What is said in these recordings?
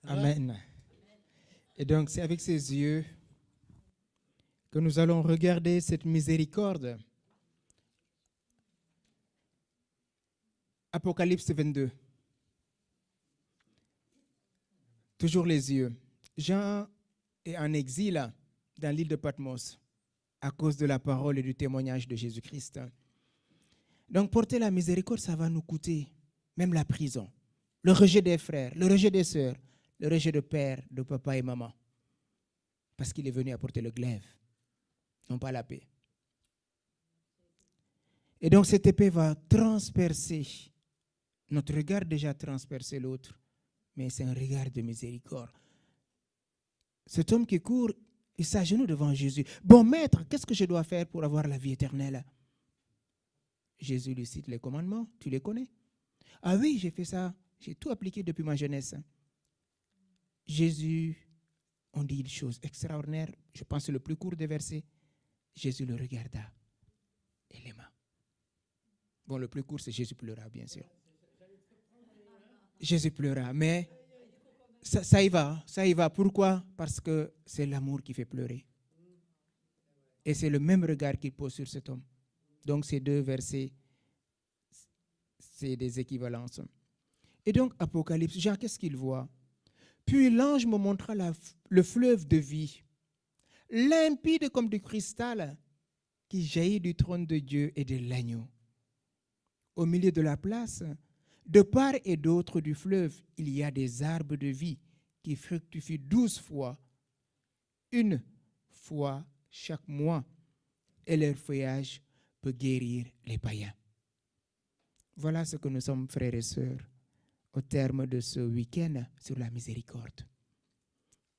Amen. Et donc, c'est avec ces yeux que nous allons regarder cette miséricorde. Apocalypse 22. Toujours les yeux. Jean est en exil dans l'île de Patmos à cause de la parole et du témoignage de Jésus-Christ. Donc, porter la miséricorde, ça va nous coûter même la prison, le rejet des frères, le rejet des sœurs, le rejet de père, de papa et maman. Parce qu'il est venu apporter le glaive, non pas la paix. Et donc, cette épée va transpercer. Notre regard déjà transpercé l'autre, mais c'est un regard de miséricorde. Cet homme qui court, il s'agenouille devant Jésus. Bon maître, qu'est-ce que je dois faire pour avoir la vie éternelle? Jésus lui cite les commandements, tu les connais? Ah oui, j'ai fait ça, j'ai tout appliqué depuis ma jeunesse. Jésus, on dit une chose extraordinaire, je pense que c'est le plus court des versets. Jésus le regarda et l'aima. Bon, le plus court, c'est Jésus pleura, bien sûr. Jésus pleura, mais ça y va, ça y va. Pourquoi? Parce que c'est l'amour qui fait pleurer. Et c'est le même regard qu'il pose sur cet homme. Donc ces deux versets, c'est des équivalences. Et donc Apocalypse, Jean, qu'est-ce qu'il voit? Puis l'ange me montra le fleuve de vie, limpide comme du cristal, qui jaillit du trône de Dieu et de l'agneau. Au milieu de la place, de part et d'autre du fleuve, il y a des arbres de vie qui fructifient 12 fois, une fois chaque mois, et leur feuillage peut guérir les païens. Voilà ce que nous sommes, frères et sœurs, au terme de ce week-end sur la miséricorde.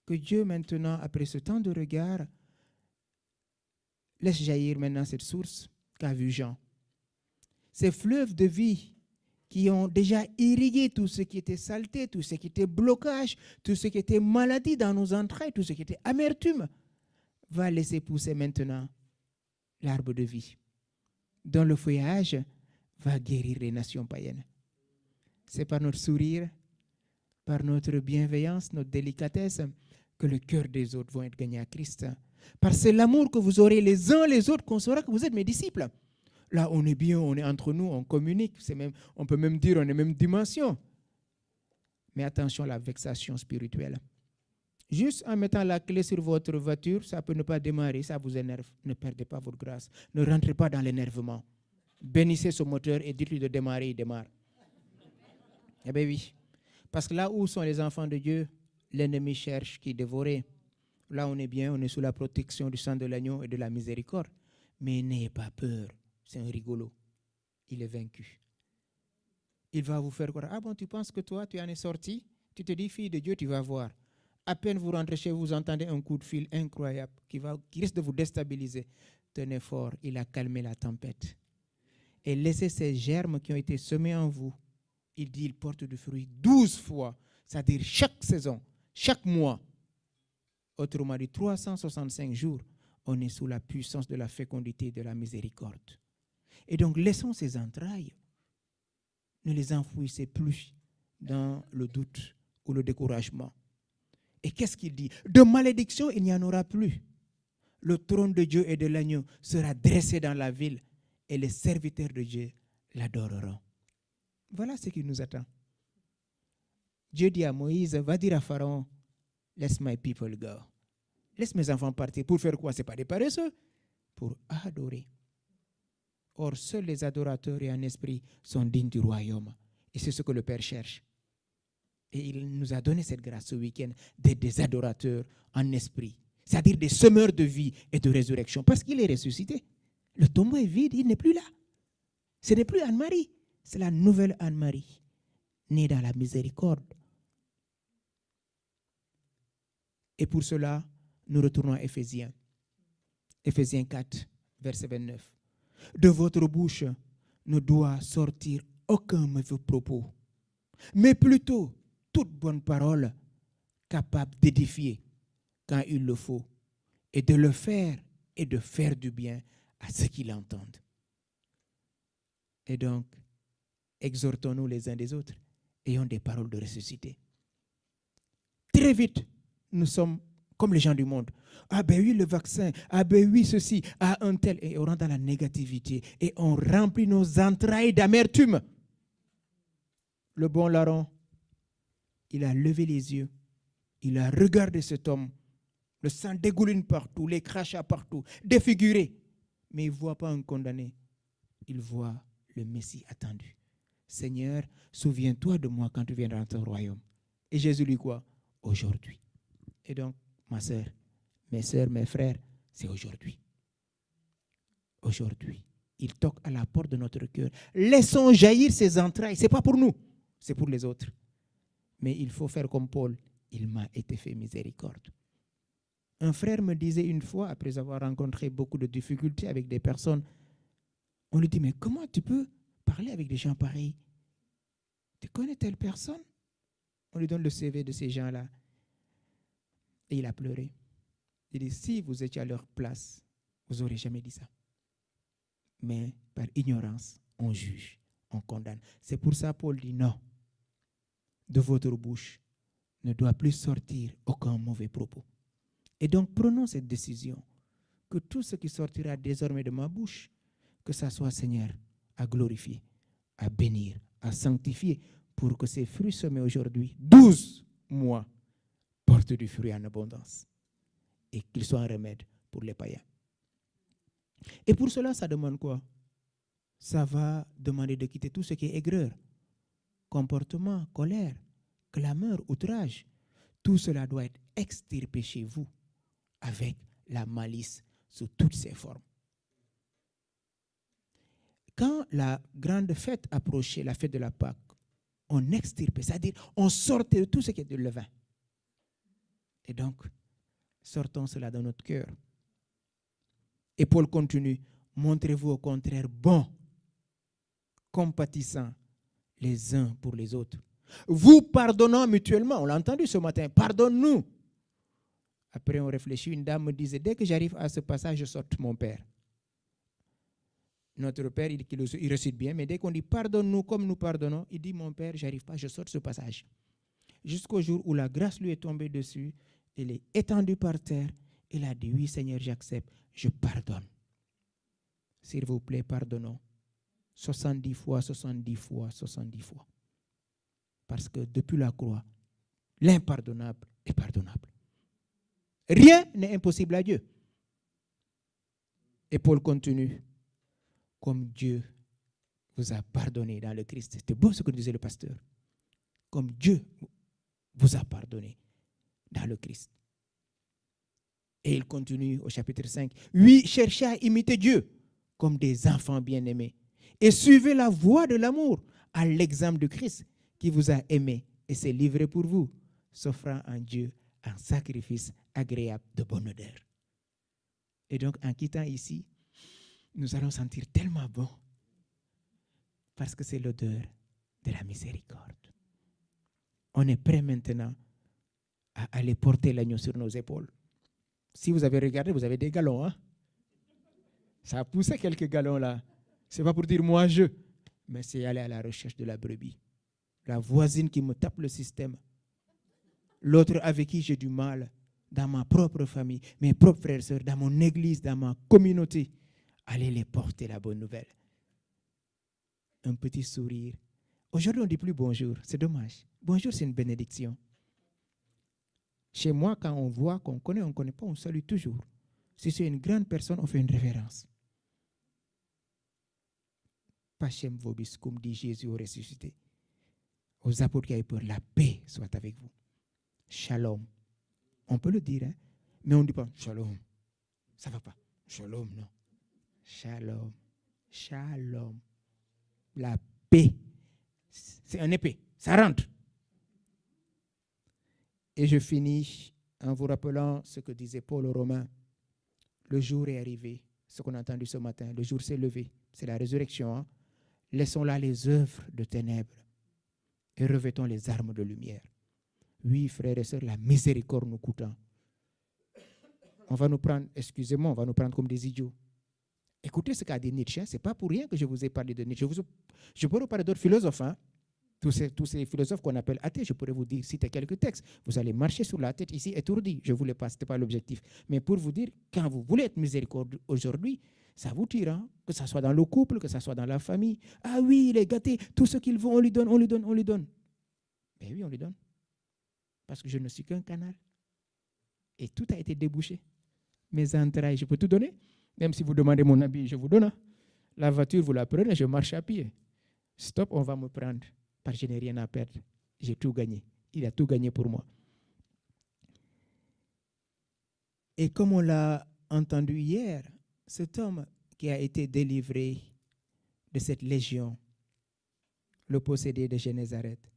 Que Dieu maintenant, après ce temps de regard, laisse jaillir maintenant cette source qu'a vu Jean. Ces fleuves de vie qui ont déjà irrigué tout ce qui était saleté, tout ce qui était blocage, tout ce qui était maladie dans nos entrailles, tout ce qui était amertume, va laisser pousser maintenant l'arbre de vie, dont le feuillage va guérir les nations païennes. C'est par notre sourire, par notre bienveillance, notre délicatesse, que le cœur des autres vont être gagnés à Christ. Par c'est l'amour que vous aurez les uns les autres qu'on saura que vous êtes mes disciples. Là, on est bien, on est entre nous, on communique. On peut même dire on est même dimension. Mais attention à la vexation spirituelle. Juste en mettant la clé sur votre voiture, ça peut ne pas démarrer, ça vous énerve. Ne perdez pas votre grâce. Ne rentrez pas dans l'énervement. Bénissez ce moteur et dites-lui de démarrer, il démarre. Eh bien oui. Parce que là où sont les enfants de Dieu, l'ennemi cherche qui dévorer. Là, on est bien, on est sous la protection du sang de l'agneau et de la miséricorde. Mais n'ayez pas peur. C'est un rigolo. Il est vaincu. Il va vous faire croire. Ah bon, tu penses que toi, tu en es sorti? Tu te dis, fille de Dieu, tu vas voir. À peine vous rentrez chez vous, vous entendez un coup de fil incroyable qui risque de vous déstabiliser. Tenez fort, il a calmé la tempête. Et laissez ces germes qui ont été semés en vous. Il dit, il porte du fruit 12 fois. C'est-à-dire chaque saison, chaque mois. Autrement dit, 365 jours, on est sous la puissance de la fécondité et de la miséricorde. Et donc, laissons ces entrailles. Ne les enfouissez plus dans le doute ou le découragement. Et qu'est-ce qu'il dit? De malédiction, il n'y en aura plus. Le trône de Dieu et de l'agneau sera dressé dans la ville et les serviteurs de Dieu l'adoreront. Voilà ce qui nous attend. Dieu dit à Moïse, va dire à Pharaon, laisse my people go. Laisse mes enfants partir. Pour faire quoi? Ce n'est pas des paresseux. Pour adorer. Or, seuls les adorateurs et en esprit sont dignes du royaume. Et c'est ce que le Père cherche. Et il nous a donné cette grâce ce week-end d'être des adorateurs en esprit. C'est-à-dire des semeurs de vie et de résurrection. Parce qu'il est ressuscité. Le tombeau est vide, il n'est plus là. Ce n'est plus Anne-Marie. C'est la nouvelle Anne-Marie, née dans la miséricorde. Et pour cela, nous retournons à Éphésiens. Éphésiens 4, verset 29. De votre bouche ne doit sortir aucun mauvais propos, mais plutôt toute bonne parole capable d'édifier quand il le faut, et de le faire et de faire du bien à ceux qui l'entendent. Et donc, exhortons-nous les uns des autres, ayons des paroles de ressuscité. très vite, nous sommes comme les gens du monde. Ah ben oui, le vaccin. Ah ben oui, ceci. Ah, un tel. Et on rentre dans la négativité. Et on remplit nos entrailles d'amertume. Le bon larron, il a levé les yeux. Il a regardé cet homme. Le sang dégouline partout, les crachats partout, défiguré. Mais il ne voit pas un condamné. Il voit le Messie attendu. Seigneur, souviens-toi de moi quand tu viendras dans ton royaume. Et Jésus lui quoi? Aujourd'hui. Et donc, ma sœur, mes sœurs, mes frères, c'est aujourd'hui. Aujourd'hui. Il toque à la porte de notre cœur. Laissons jaillir ses entrailles. Ce n'est pas pour nous, c'est pour les autres. Mais il faut faire comme Paul. Il m'a été fait miséricorde. Un frère me disait une fois, après avoir rencontré beaucoup de difficultés avec des personnes, on lui dit, mais comment tu peux parler avec des gens pareils? Tu connais telle personne? On lui donne le CV de ces gens-là. Et il a pleuré. Il dit, si vous étiez à leur place, vous n'aurez jamais dit ça. Mais par ignorance, on juge, on condamne. C'est pour ça Paul dit, non, de votre bouche ne doit plus sortir aucun mauvais propos. Et donc prenons cette décision, que tout ce qui sortira désormais de ma bouche, que ça soit, Seigneur, à glorifier, à bénir, à sanctifier, pour que ces fruits semés aujourd'hui, 12 mois, portent du fruit en abondance et qu'ils soient un remède pour les païens. Et pour cela, ça demande quoi? Ça va demander de quitter tout ce qui est aigreur, comportement, colère, clameur, outrage. Tout cela doit être extirpé chez vous avec la malice sous toutes ses formes. Quand la grande fête approchait, la fête de la Pâque, on extirpait, c'est-à-dire on sortait de tout ce qui est de levain. Et donc, sortons cela dans notre cœur. Et Paul continue, montrez-vous au contraire bons, compatissants les uns pour les autres. Vous pardonnant mutuellement, on l'a entendu ce matin, pardonne-nous. Après on réfléchit, une dame me disait, dès que j'arrive à ce passage, je sorte mon père. Notre père, il récite bien, mais dès qu'on dit pardonne-nous comme nous pardonnons, il dit mon père, j'arrive pas, je sors ce passage. Jusqu'au jour où la grâce lui est tombée dessus, il est étendu par terre, il a dit oui Seigneur, j'accepte, je pardonne. S'il vous plaît, pardonnons. 70 fois, 70 fois, 70 fois. Parce que depuis la croix, l'impardonnable est pardonnable. Rien n'est impossible à Dieu. Et Paul continue. Comme Dieu vous a pardonné dans le Christ. C'était beau ce que disait le pasteur. Comme Dieu vous a pardonné dans le Christ. Et il continue au chapitre 5. Oui, cherchez à imiter Dieu comme des enfants bien-aimés. Et suivez la voie de l'amour à l'exemple de Christ qui vous a aimé et s'est livré pour vous, s'offrant en Dieu un sacrifice agréable de bonne odeur. Et donc, en quittant ici, nous allons sentir tellement bon parce que c'est l'odeur de la miséricorde. On est prêt maintenant à aller porter l'agneau sur nos épaules. Si vous avez regardé, vous avez des galons. Hein? Ça a poussé quelques galons là. Ce n'est pas pour dire moi je, mais c'est aller à la recherche de la brebis. La voisine qui me tape le système. L'autre avec qui j'ai du mal dans ma propre famille, mes propres frères et sœurs, dans mon église, dans ma communauté. Allez les porter la bonne nouvelle. Un petit sourire. Aujourd'hui, on ne dit plus bonjour. C'est dommage. Bonjour, c'est une bénédiction. Chez moi, quand on voit qu'on connaît, on ne connaît pas, on salue toujours. Si c'est une grande personne, on fait une révérence. Pachem vobiscum, dit Jésus au ressuscité. Aux apôtres qui avaient peur, la paix soit avec vous. Shalom. On peut le dire, hein? Mais on ne dit pas shalom. Ça ne va pas. Shalom, non. Shalom. Shalom. La paix. C'est un épée. Ça rentre. Et je finis en vous rappelant ce que disait Paul aux Romains. Le jour est arrivé. Ce qu'on a entendu ce matin. Le jour s'est levé. C'est la résurrection. Hein? Laissons là les œuvres de ténèbres et revêtons les armes de lumière. Oui, frères et sœurs, la miséricorde nous coûte. On va nous prendre, excusez-moi, on va nous prendre comme des idiots. Écoutez ce qu'a dit Nietzsche. Ce n'est pas pour rien que je vous ai parlé de Nietzsche. Je peux vous parler d'autres philosophes. Hein? Tous ces philosophes qu'on appelle athées, je pourrais vous dire, citer quelques textes. Vous allez marcher sur la tête ici étourdi. Je ne voulais pas, ce n'était pas l'objectif. Mais pour vous dire, quand vous voulez être miséricordieux aujourd'hui, ça vous tire, hein? Que ce soit dans le couple, que ce soit dans la famille. Ah oui, il est gâté, tout ce qu'il veut, on lui donne, on lui donne, on lui donne. Ben oui, on lui donne. Parce que je ne suis qu'un canal. Et tout a été débouché. Mes entrailles, je peux tout donner. Même si vous demandez mon habit, je vous donne. Hein? La voiture, vous la prenez, je marche à pied. Stop, on va me prendre. Parce que je n'ai rien à perdre. J'ai tout gagné. Il a tout gagné pour moi. Et comme on l'a entendu hier, cet homme qui a été délivré de cette légion, le possédé de Génézareth,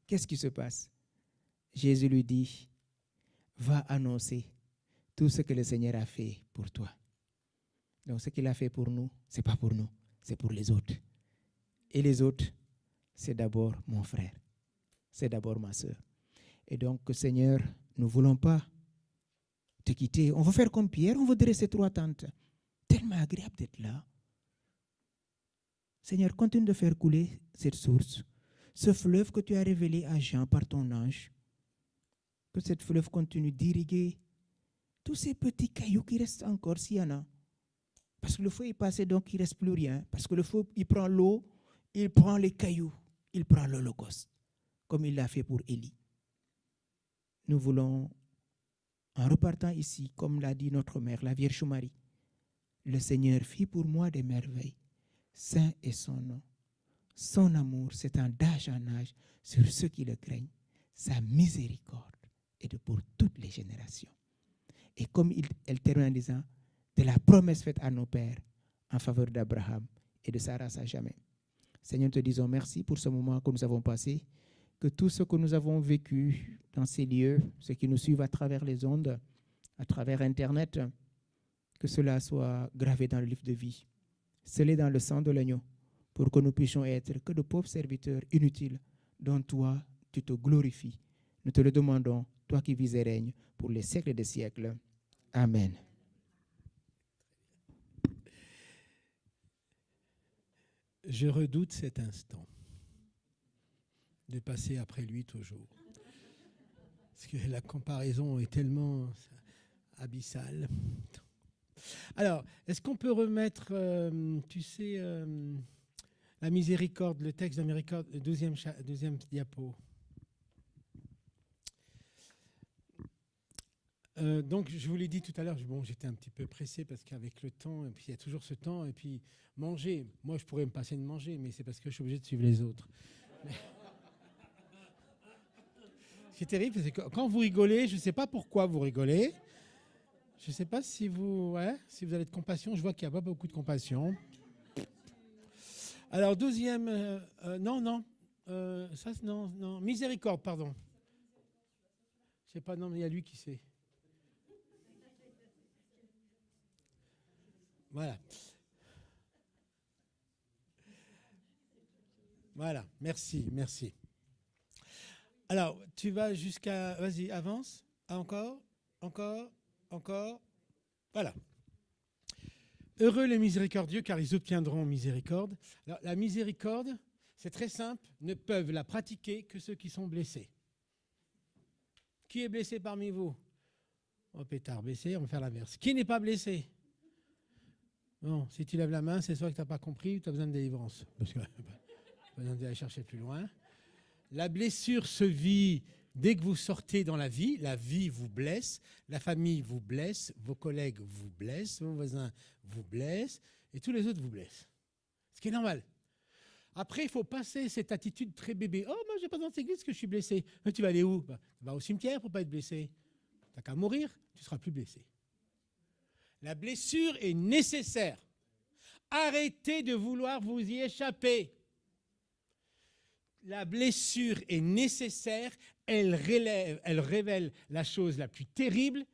qu'est-ce qui se passe? Jésus lui dit, va annoncer tout ce que le Seigneur a fait pour toi. Donc ce qu'il a fait pour nous, ce n'est pas pour nous, c'est pour les autres. Et les autres, c'est d'abord mon frère, c'est d'abord ma soeur. Et donc, Seigneur, nous ne voulons pas te quitter. On veut faire comme Pierre, on veut dresser 3 tentes. Tellement agréable d'être là. Seigneur, continue de faire couler cette source, ce fleuve que tu as révélé à Jean par ton ange. Que cette fleuve continue d'irriguer tous ces petits cailloux qui restent encore, s'il y en a. Parce que le feu est passé, donc il ne reste plus rien. Parce que le feu, il prend l'eau, il prend les cailloux, il prend l'holocauste, comme il l'a fait pour Élie. Nous voulons, en repartant ici, comme l'a dit notre mère, la Vierge Marie, le Seigneur fit pour moi des merveilles. Saint est son nom. Son amour s'étend d'âge en âge sur ceux qui le craignent. Sa miséricorde est pour toutes les générations. Et comme elle termine en disant, de la promesse faite à nos pères en faveur d'Abraham et de sa race à jamais. Seigneur, te disons merci pour ce moment que nous avons passé, que tout ce que nous avons vécu dans ces lieux, ceux qui nous suivent à travers les ondes, à travers Internet, que cela soit gravé dans le livre de vie, scellé dans le sang de l'agneau, pour que nous puissions être que de pauvres serviteurs inutiles dont toi, tu te glorifies. Nous te le demandons, toi qui vis et règnes pour les siècles des siècles. Amen. Je redoute cet instant de passer après lui toujours. Parce que la comparaison est tellement abyssale. Alors, est-ce qu'on peut remettre, la miséricorde, le texte de la miséricorde, le deuxième diapo. Donc, je vous l'ai dit tout à l'heure, j'étais un petit peu pressé parce qu'avec le temps, et puis il y a toujours ce temps, et puis manger, moi je pourrais me passer de manger, mais c'est parce que je suis obligé de suivre les autres. Ce qui est terrible, c'est que quand vous rigolez, je ne sais pas pourquoi vous rigolez, je ne sais pas si vous avez de compassion, je vois qu'il n'y a pas beaucoup de compassion. Alors, deuxième, non, miséricorde, pardon. Je ne sais pas, non, mais il y a lui qui sait. Voilà. Voilà, merci. Alors, tu vas jusqu'à... Vas-y, avance. Encore. Voilà. Heureux les miséricordieux, car ils obtiendront miséricorde. Alors, la miséricorde, c'est très simple, ne peuvent la pratiquer que ceux qui sont blessés. Qui est blessé parmi vous? Oh, pétard, blessé, on va faire l'inverse. Qui n'est pas blessé? Bon, si tu lèves la main, c'est soit que tu n'as pas compris ou tu as besoin de délivrance. Parce que pas besoin d'aller chercher plus loin. La blessure se vit dès que vous sortez dans la vie vous blesse, la famille vous blesse, vos collègues vous blessent, vos voisins vous blessent, et tous les autres vous blessent. Ce qui est normal. Après, il faut passer cette attitude très bébé. Oh, moi, je n'ai pas dans cette église parce que je suis blessé. Mais tu vas aller où? Tu vas au cimetière pour ne pas être blessé. Tu n'as qu'à mourir, tu ne seras plus blessé. La blessure est nécessaire. Arrêtez de vouloir vous y échapper. La blessure est nécessaire, elle révèle la chose la plus terrible,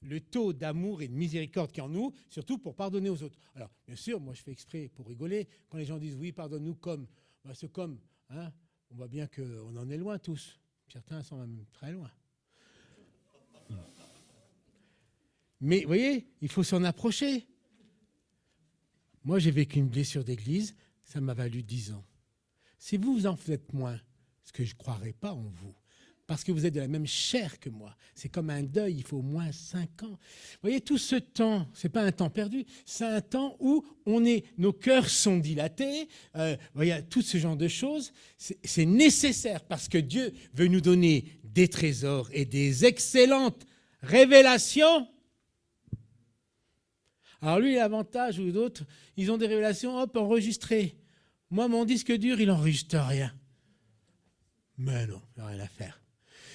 le taux d'amour et de miséricorde qu'il y a en nous, surtout pour pardonner aux autres. Alors, bien sûr, moi je fais exprès pour rigoler, quand les gens disent oui, pardonne-nous comme, c'est comme, hein, on voit bien qu'on en est loin tous, certains sont même très loin. Mais vous voyez, il faut s'en approcher. Moi, j'ai vécu une blessure d'église, ça m'a valu 10 ans. Si vous en faites moins, ce que je ne croirais pas en vous. Parce que vous êtes de la même chair que moi. C'est comme un deuil, il faut au moins 5 ans. Vous voyez, tout ce temps, ce n'est pas un temps perdu, c'est un temps où nos cœurs sont dilatés. Voyez, tout ce genre de choses, c'est nécessaire parce que Dieu veut nous donner des trésors et des excellentes révélations. Alors lui, l'avantage, ou d'autres, ils ont des révélations, hop, enregistrées. Moi, mon disque dur, il n'enregistre rien. Mais non, il n'y a rien à faire.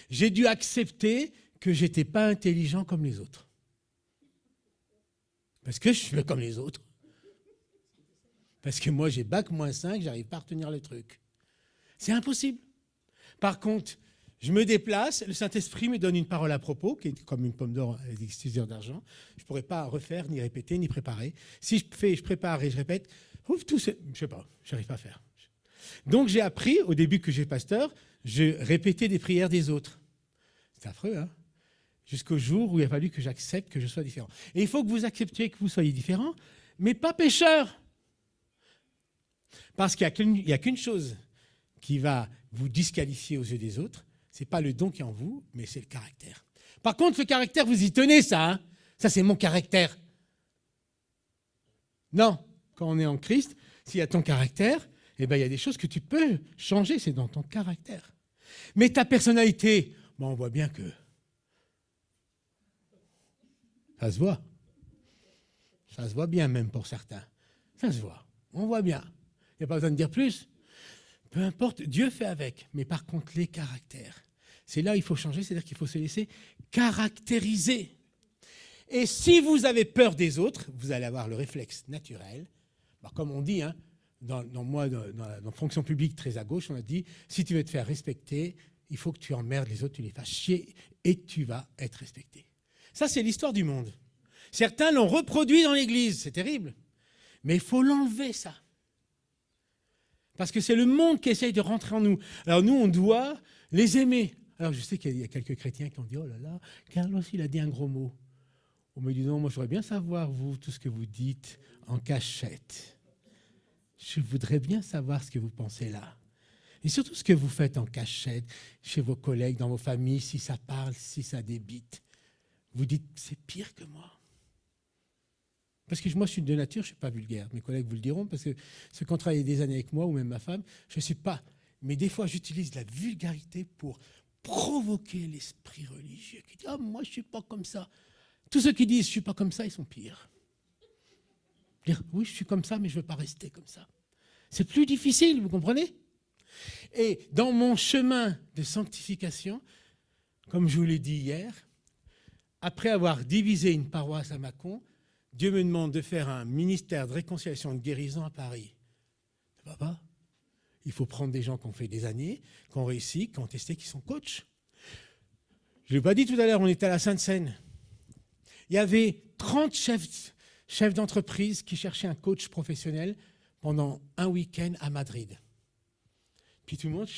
J'ai dû accepter que je n'étais pas intelligent comme les autres. Parce que je suis comme les autres. Parce que moi, j'ai bac -5, j'arrive pas à retenir le truc. C'est impossible. Par contre, je me déplace, le Saint-Esprit me donne une parole à propos, qui est comme une pomme d'or avec des 6 heures d'argent. Je ne pourrais pas refaire, ni répéter, ni préparer. Si je prépare et je répète, tout je ne sais pas, je n'arrive pas à faire. Donc j'ai appris, au début que j'étais pasteur, je répétais des prières des autres. C'est affreux, hein? Jusqu'au jour où il a fallu que j'accepte que je sois différent. Et il faut que vous acceptiez que vous soyez différent, mais pas pécheur. Parce qu'il n'y a qu'une chose qui va vous disqualifier aux yeux des autres, ce n'est pas le don qui est en vous, mais c'est le caractère. Par contre, le caractère, vous y tenez, ça. Hein? Ça, c'est mon caractère. Non, quand on est en Christ, s'il y a ton caractère, eh ben, il y a des choses que tu peux changer, c'est dans ton caractère. Mais ta personnalité, on voit bien que ça se voit. Ça se voit bien même pour certains. Ça se voit. On voit bien. Il n'y a pas besoin de dire plus. Peu importe, Dieu fait avec. Mais par contre, les caractères, c'est là où il faut changer, c'est-à-dire qu'il faut se laisser caractériser. Et si vous avez peur des autres, vous allez avoir le réflexe naturel. Alors, comme on dit, hein, dans la fonction publique très à gauche, on a dit, si tu veux te faire respecter, il faut que tu emmerdes les autres, tu les fasses chier et tu vas être respecté. Ça, c'est l'histoire du monde. Certains l'ont reproduit dans l'Église, c'est terrible. Mais il faut l'enlever, ça. Parce que c'est le monde qui essaye de rentrer en nous. Alors nous, on doit les aimer. Alors je sais qu'il y a quelques chrétiens qui ont dit, oh là là, Carlos, il a dit un gros mot. On me dit, non, moi, je voudrais bien savoir, vous, tout ce que vous dites en cachette. Je voudrais bien savoir ce que vous pensez là. Et surtout ce que vous faites en cachette, chez vos collègues, dans vos familles, si ça parle, si ça débite. Vous dites, c'est pire que moi. Parce que moi, je suis de nature, je ne suis pas vulgaire. Mes collègues vous le diront, parce que ceux qui ont travaillé des années avec moi, ou même ma femme, je ne suis pas. Mais des fois, j'utilise la vulgarité pour provoquer l'esprit religieux qui dit « Ah, moi, je ne suis pas comme ça ». Tous ceux qui disent « Je ne suis pas comme ça », ils sont pires. Dire « Oui, je suis comme ça, mais je ne veux pas rester comme ça ». C'est plus difficile, vous comprenez? Et dans mon chemin de sanctification, comme je vous l'ai dit hier, après avoir divisé une paroisse à Mâcon, Dieu me demande de faire un ministère de réconciliation et de guérison à Paris. Ça va pas? Il faut prendre des gens qui ont fait des années, qui ont réussi, qui ont testé, qui sont coachs. Je ne l'ai pas dit tout à l'heure, on était à la Sainte-Seine. Il y avait 30 chefs d'entreprise qui cherchaient un coach professionnel pendant un week-end à Madrid. Puis tout le monde, moi je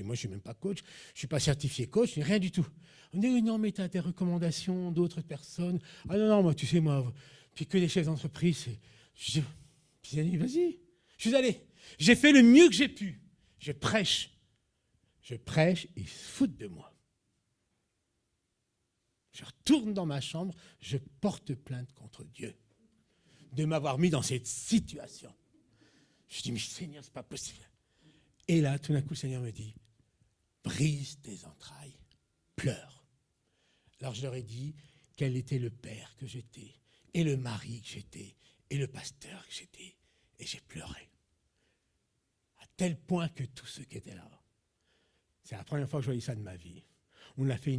ne suis même pas coach, je ne suis pas certifié coach, rien du tout. On dit, non, mais tu as des recommandations d'autres personnes. Ah non, moi, tu sais, moi, puis que les chefs d'entreprise, j'ai dit, vas-y. Je suis allé. J'ai fait le mieux que j'ai pu. Je prêche, et ils se foutent de moi. Je retourne dans ma chambre, je porte plainte contre Dieu de m'avoir mis dans cette situation. Je dis, mais Seigneur, ce n'est pas possible. Et là, tout d'un coup, le Seigneur me dit, brise tes entrailles, pleure. Alors je leur ai dit quel était le père que j'étais, et le mari que j'étais, et le pasteur que j'étais. Et j'ai pleuré. À tel point que tous ceux qui étaient là, c'est la première fois que je voyais ça de ma vie. On a fait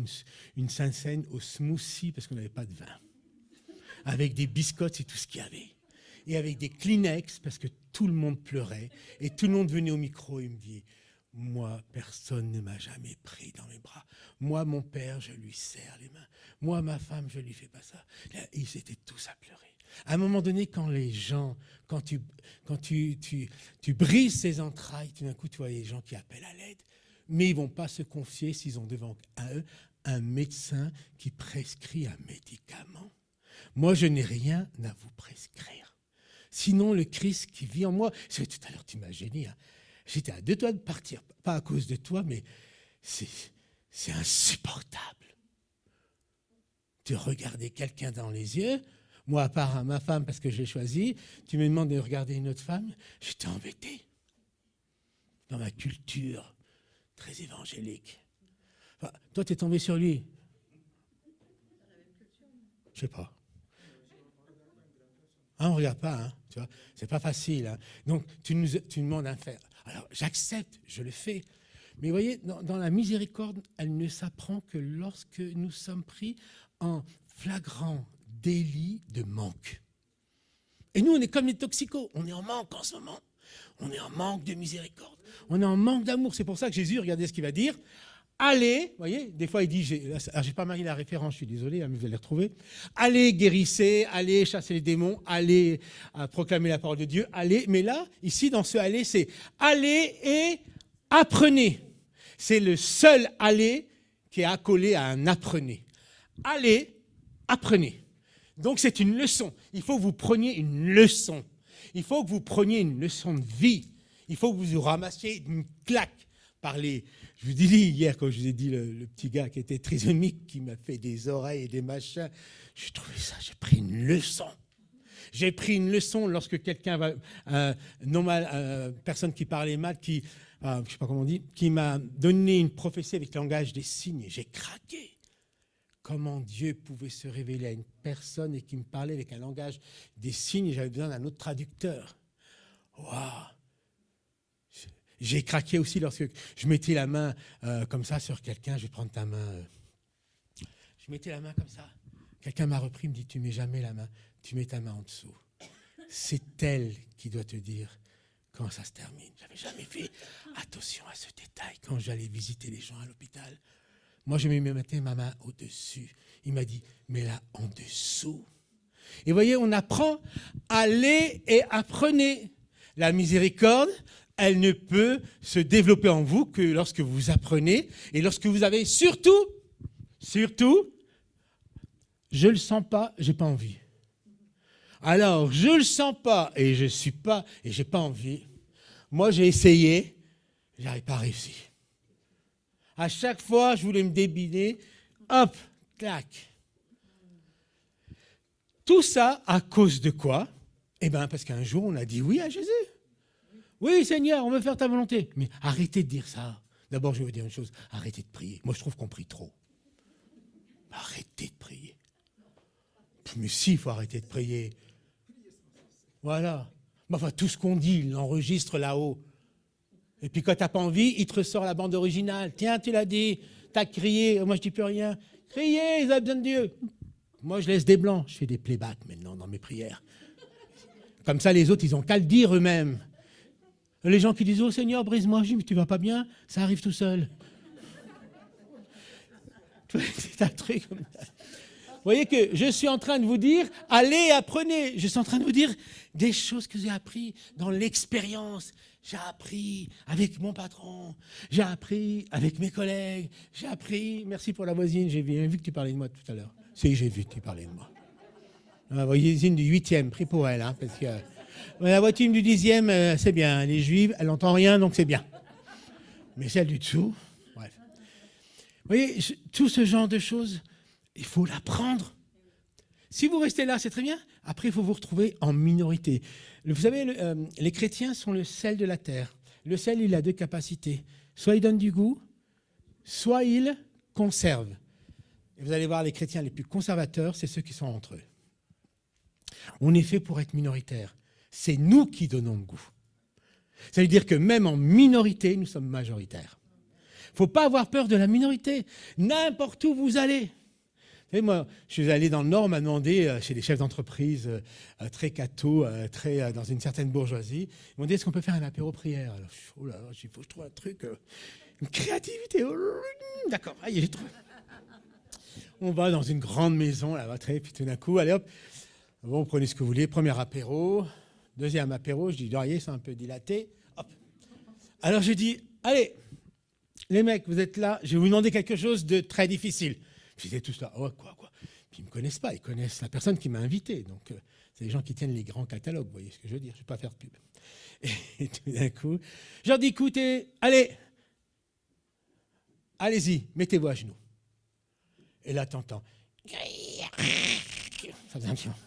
une Sainte-Seine au smoothie parce qu'on n'avait pas de vin. Avec des biscottes et tout ce qu'il y avait. Et avec des Kleenex, parce que tout le monde pleurait, et tout le monde venait au micro et me dit « Moi, personne ne m'a jamais pris dans mes bras. Moi, mon père, je lui serre les mains. Moi, ma femme, je lui fais pas ça. » Et ils étaient tous à pleurer. À un moment donné, quand les gens, quand tu brises ces entrailles, tout d'un coup, tu vois les gens qui appellent à l'aide, mais ils ne vont pas se confier s'ils ont devant eux un médecin qui prescrit un médicament. Moi, je n'ai rien à vous prescrire. Sinon, le Christ qui vit en moi, tout à l'heure tu m'as gêné, hein. J'étais à 2 doigts de partir, pas à cause de toi, mais c'est insupportable de regarder quelqu'un dans les yeux. Moi, à part ma femme, parce que je l'ai choisie, tu me demandes de regarder une autre femme, j'étais embêté. Dans ma culture très évangélique. Enfin, toi, tu es tombé sur lui. Je sais pas. Hein, on ne regarde pas, hein, tu vois. C'est pas facile. Hein. Donc, tu nous demandes à faire. Alors, j'accepte, je le fais. Mais vous voyez, dans la miséricorde, elle ne s'apprend que lorsque nous sommes pris en flagrant délit de manque. Et nous, on est comme les toxicos. On est en manque en ce moment. On est en manque de miséricorde. On est en manque d'amour. C'est pour ça que Jésus, regardez ce qu'il va dire. Allez, vous voyez, des fois il dit, j'ai pas marié la référence, je suis désolé, mais vous allez retrouver. Allez, guérissez, allez, chassez les démons, allez, proclamer la parole de Dieu, allez. Mais là, ici, dans ce aller, c'est allez et apprenez. C'est le seul aller qui est accolé à un apprenez. Allez, apprenez. Donc c'est une leçon. Il faut que vous preniez une leçon. Il faut que vous preniez une leçon de vie. Il faut que vous ramassiez une claque par les... Je vous dis hier, quand je vous ai dit le petit gars qui était trisomique, qui m'a fait des oreilles et des machins, j'ai trouvé ça, j'ai pris une leçon. J'ai pris une leçon lorsque quelqu'un va... personne qui parlait mal, je ne sais pas comment on dit, qui m'a donné une prophétie avec le langage des signes. J'ai craqué. Comment Dieu pouvait se révéler à une personne et qui me parlait avec un langage des signes, j'avais besoin d'un autre traducteur. Waouh! J'ai craqué aussi lorsque je mettais la main comme ça sur quelqu'un. Je vais prendre ta main. Je mettais la main comme ça. Quelqu'un m'a repris, me dit, tu ne mets jamais la main, tu mets ta main en dessous. C'est elle qui doit te dire quand ça se termine. Je n'avais jamais fait attention à ce détail quand j'allais visiter les gens à l'hôpital. Moi, je mettais ma main au-dessus. Il m'a dit, mets-la en dessous. Et vous voyez, on apprend, allez et apprenez. La miséricorde, elle ne peut se développer en vous que lorsque vous apprenez et lorsque vous avez surtout, je ne le sens pas, je n'ai pas envie. Alors, je ne le sens pas et je suis pas et je n'ai pas envie. Moi, j'ai essayé, je n'avais pas réussi. À chaque fois, je voulais me débiner, hop, clac. Tout ça à cause de quoi? Eh bien, parce qu'un jour, on a dit oui à Jésus. Oui, Seigneur, on veut faire ta volonté. Mais arrêtez de dire ça. D'abord, je vais vous dire une chose. Arrêtez de prier. Moi, je trouve qu'on prie trop. Arrêtez de prier. Mais si, il faut arrêter de prier. Voilà. Enfin, tout ce qu'on dit, il l'enregistre là-haut. Et puis, quand tu n'as pas envie, il te ressort la bande originale. Tiens, tu l'as dit. Tu as crié. Moi, je ne dis plus rien. Criez, ils ont besoin de Dieu. Moi, je laisse des blancs. Je fais des playbacks maintenant dans mes prières. Comme ça, les autres, ils n'ont qu'à le dire eux-mêmes. Les gens qui disent « Oh Seigneur, brise-moi », je dis « Mais tu vas pas bien, ça arrive tout seul. » C'est un truc comme ça. Vous voyez que je suis en train de vous dire « Allez, apprenez ». Je suis en train de vous dire des choses que j'ai apprises dans l'expérience. J'ai appris avec mon patron, j'ai appris avec mes collègues, j'ai appris... Merci pour la voisine, j'ai bien vu que tu parlais de moi tout à l'heure. Si, j'ai vu que tu parlais de moi. La voisine du 8e, prie pour elle, hein, parce que... La voisine du 10e, c'est bien. Elle est juive, elle n'entend rien, donc c'est bien. Mais celle du dessous, bref. Vous voyez, tout ce genre de choses, il faut l'apprendre. Si vous restez là, c'est très bien. Après, il faut vous retrouver en minorité. Vous savez, les chrétiens sont le sel de la terre. Le sel, il a 2 capacités. Soit il donne du goût, soit il conserve. Et vous allez voir, les chrétiens les plus conservateurs, c'est ceux qui sont entre eux. On est fait pour être minoritaire. C'est nous qui donnons le goût. Ça veut dire que même en minorité, nous sommes majoritaires. Il ne faut pas avoir peur de la minorité. N'importe où vous allez. Vous savez, moi, je suis allé dans le Nord, on m'a demandé, chez des chefs d'entreprise très cathos, dans une certaine bourgeoisie, ils m'ont dit, est-ce qu'on peut faire un apéro prière? Alors, oh là, il faut que je trouve un truc, une créativité. D'accord, allez, j'ai trouvé. On va dans une grande maison, là-bas, puis tout d'un coup, allez hop, bon, prenez ce que vous voulez, premier apéro. Deuxième apéro, je dis, voyez, c'est un peu dilaté. Hop. Alors je dis, allez, les mecs, vous êtes là, je vais vous demander quelque chose de très difficile. Puis ils étaient tous là, oh, quoi. Puis ils ne me connaissent pas, ils connaissent la personne qui m'a invité. Donc, c'est les gens qui tiennent les grands catalogues, vous voyez ce que je veux dire, je ne vais pas faire de pub. Et tout d'un coup, je leur dis, écoutez, allez-y, mettez-vous à genoux. Et là, t'entends. Ça faisait un petit moment.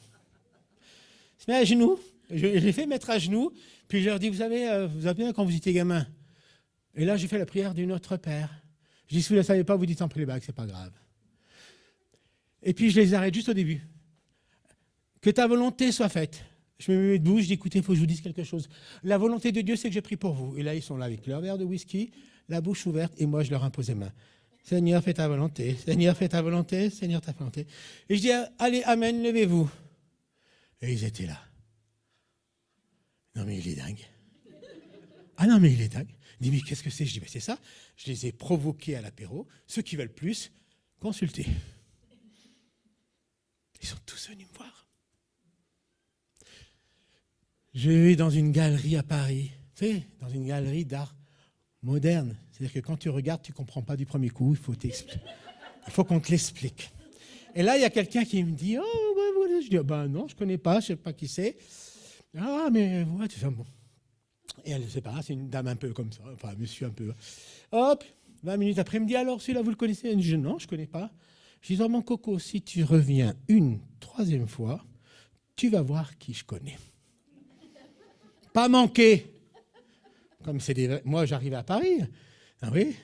Je me mets à genoux, je les fais mettre à genoux, puis je leur dis, vous savez quand vous étiez gamin. Et là, j'ai fait la prière du Notre Père. Je dis, si vous ne le savez pas, vous dites en playback, c'est pas grave. Et puis, je les arrête juste au début. Que ta volonté soit faite. Je me mets debout, je dis, écoutez, il faut que je vous dise quelque chose. La volonté de Dieu, c'est que j'ai pris pour vous. Et là, ils sont là avec leur verre de whisky, la bouche ouverte, et moi, je leur impose les mains. Seigneur, fais ta volonté. Seigneur, fais ta volonté. Seigneur, ta volonté. Et je dis, allez, amen, levez-vous. Et ils étaient là. Non, mais il est dingue. Ah non, mais il est dingue. Il dit, mais qu'est-ce que c'est? Je dis, mais c'est ça. Je les ai provoqués à l'apéro. Ceux qui veulent plus, consulter. Ils sont tous venus me voir. Je vais dans une galerie à Paris. Tu sais, dans une galerie d'art moderne. C'est-à-dire que quand tu regardes, tu ne comprends pas du premier coup. Il faut qu'on te l'explique. Et là, il y a quelqu'un qui me dit, oh, ben voilà. Je dis, ben non, je ne connais pas, je ne sais pas qui c'est. Ah, mais ouais, tu sais, bon. Et elle ne sait pas, c'est une dame un peu comme ça, enfin, monsieur un peu. Hop, 20 minutes après, elle me dit, alors, celui-là, vous le connaissez? Elle dit, non, je ne connais pas. Je dis, oh, mon coco, si tu reviens une troisième fois, tu vas voir qui je connais. Pas manquer. Comme c'est des... Moi, j'arrive à Paris. Ah oui.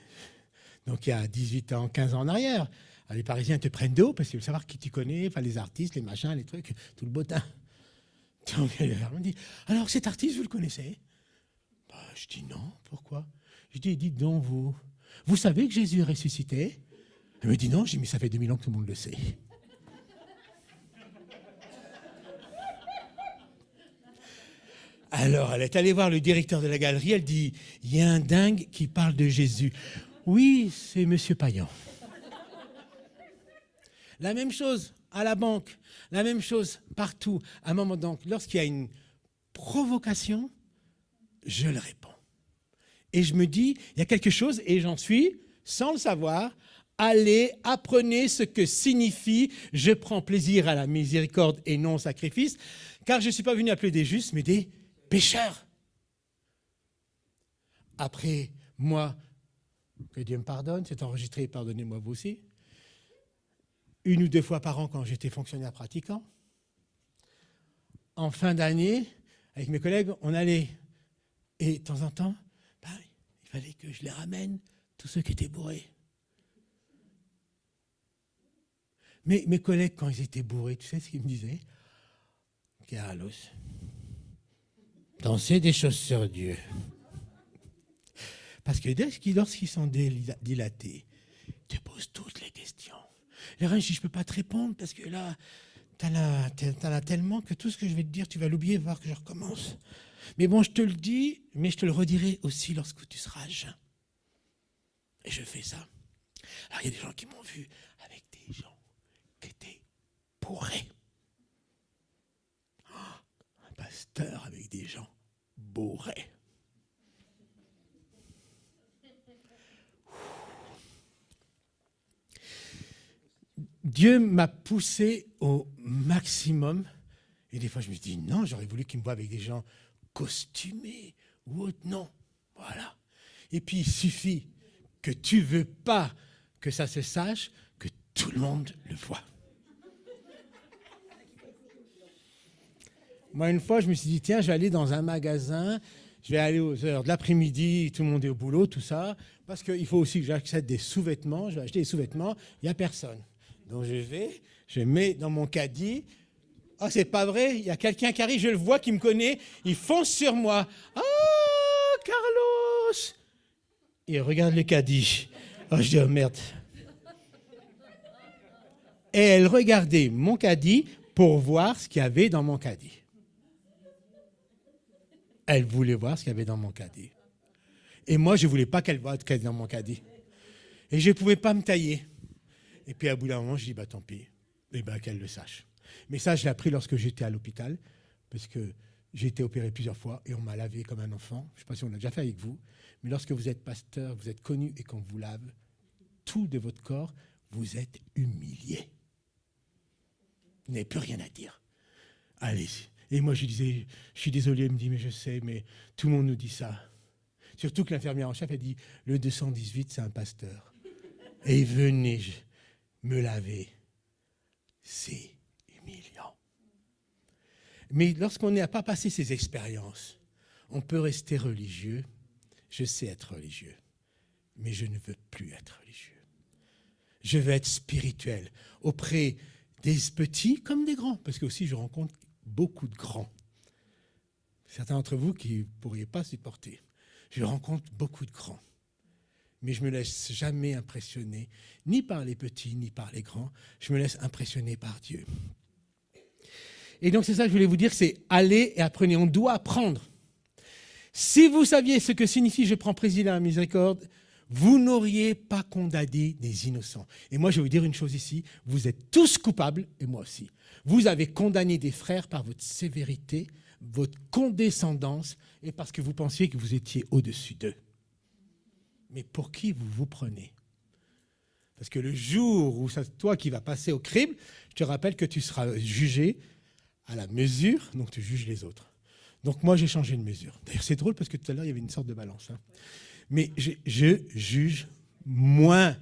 Donc, il y a 18 ans, 15 ans en arrière. Les Parisiens te prennent de haut parce qu'ils veulent savoir qui tu connais, enfin, les artistes, les machins, les trucs, tout le bottin. Donc, elle me dit, alors, cet artiste, vous le connaissez? Bah, je dis non, pourquoi? Je dis, dites donc, vous savez que Jésus est ressuscité? Elle me dit non, je dis, mais ça fait 2000 ans que tout le monde le sait. Alors, elle est allée voir le directeur de la galerie, elle dit, il y a un dingue qui parle de Jésus. Oui, c'est Monsieur Payan. La même chose à la banque, la même chose partout. À un moment donc, lorsqu'il y a une provocation, je le réponds. Et je me dis, il y a quelque chose, et j'en suis, sans le savoir, allez, apprenez ce que signifie « je prends plaisir à la miséricorde et non au sacrifice », car je ne suis pas venu appeler des justes, mais des pécheurs. Après, moi, que Dieu me pardonne, c'est enregistré, pardonnez-moi vous aussi, 1 ou 2 fois par an quand j'étais fonctionnaire pratiquant. En fin d'année, avec mes collègues, on allait, et de temps en temps, il fallait que je les ramène, tous ceux qui étaient bourrés. Mais mes collègues, quand ils étaient bourrés, tu sais ce qu'ils me disaient? Carlos, dansez des choses sur Dieu. Parce que lorsqu'ils sont dilatés, ils te posent toutes les questions. Les reins, je dis, je ne peux pas te répondre parce que là, t'en as tellement que tout ce que je vais te dire, tu vas l'oublier, voir que je recommence. Mais bon, je te le dis, mais je te le redirai aussi lorsque tu seras à jeun. Et je fais ça. Alors, il y a des gens qui m'ont vu avec des gens qui étaient bourrés. Oh, un pasteur avec des gens bourrés. Dieu m'a poussé au maximum. Et des fois, je me dis, non, j'aurais voulu qu'il me voie avec des gens costumés ou autres. Non, voilà. Et puis, il suffit que tu ne veux pas que ça se sache, que tout le monde le voit. Moi, une fois, je me suis dit, tiens, je vais aller dans un magasin, je vais aller aux heures de l'après-midi, tout le monde est au boulot, tout ça, parce qu'il faut aussi que j'achète des sous-vêtements. Je vais acheter des sous-vêtements, il n'y a personne. Donc, je mets dans mon caddie. Ah, c'est pas vrai, il y a quelqu'un qui arrive, je le vois, qui me connaît, il fonce sur moi. Ah, Carlos! Il regarde le caddie. Oh, je dis, oh merde. Et elle regardait mon caddie pour voir ce qu'il y avait dans mon caddie. Elle voulait voir ce qu'il y avait dans mon caddie. Et moi, je ne voulais pas qu'elle voie ce qu'il y avait dans mon caddie. Et je ne pouvais pas me tailler. Et puis, à bout d'un moment, je dis, bah tant pis. Et ben, qu'elle le sache. Mais ça, je l'ai appris lorsque j'étais à l'hôpital, parce que j'ai été opéré plusieurs fois et on m'a lavé comme un enfant. Je ne sais pas si on l'a déjà fait avec vous, mais lorsque vous êtes pasteur, vous êtes connu et qu'on vous lave tout de votre corps, vous êtes humilié. Vous n'avez plus rien à dire. Allez-y. Et moi, je disais, je suis désolé, elle me dit, mais je sais, mais tout le monde nous dit ça. Surtout que l'infirmière en chef, elle dit, le 218, c'est un pasteur. Et venez me laver. C'est humiliant. Mais lorsqu'on n'a pas passé ces expériences, on peut rester religieux. Je sais être religieux, mais je ne veux plus être religieux. Je veux être spirituel auprès des petits comme des grands, parce que aussi je rencontre beaucoup de grands. Certains d'entre vous qui ne pourriez pas supporter. Je rencontre beaucoup de grands. Mais je ne me laisse jamais impressionner, ni par les petits, ni par les grands. Je me laisse impressionner par Dieu. Et donc c'est ça que je voulais vous dire, c'est allez et apprenez. On doit apprendre. Si vous saviez ce que signifie « je prends président à la miséricorde », vous n'auriez pas condamné des innocents. Et moi, je vais vous dire une chose ici, vous êtes tous coupables, et moi aussi. Vous avez condamné des frères par votre sévérité, votre condescendance, et parce que vous pensiez que vous étiez au-dessus d'eux. Mais pour qui vous vous prenez? Parce que le jour où c'est toi qui vas passer au crible, je te rappelle que tu seras jugé à la mesure dont tu juges les autres. Donc moi, j'ai changé de mesure. D'ailleurs, c'est drôle parce que tout à l'heure, il y avait une sorte de balance. Mais je juge moins,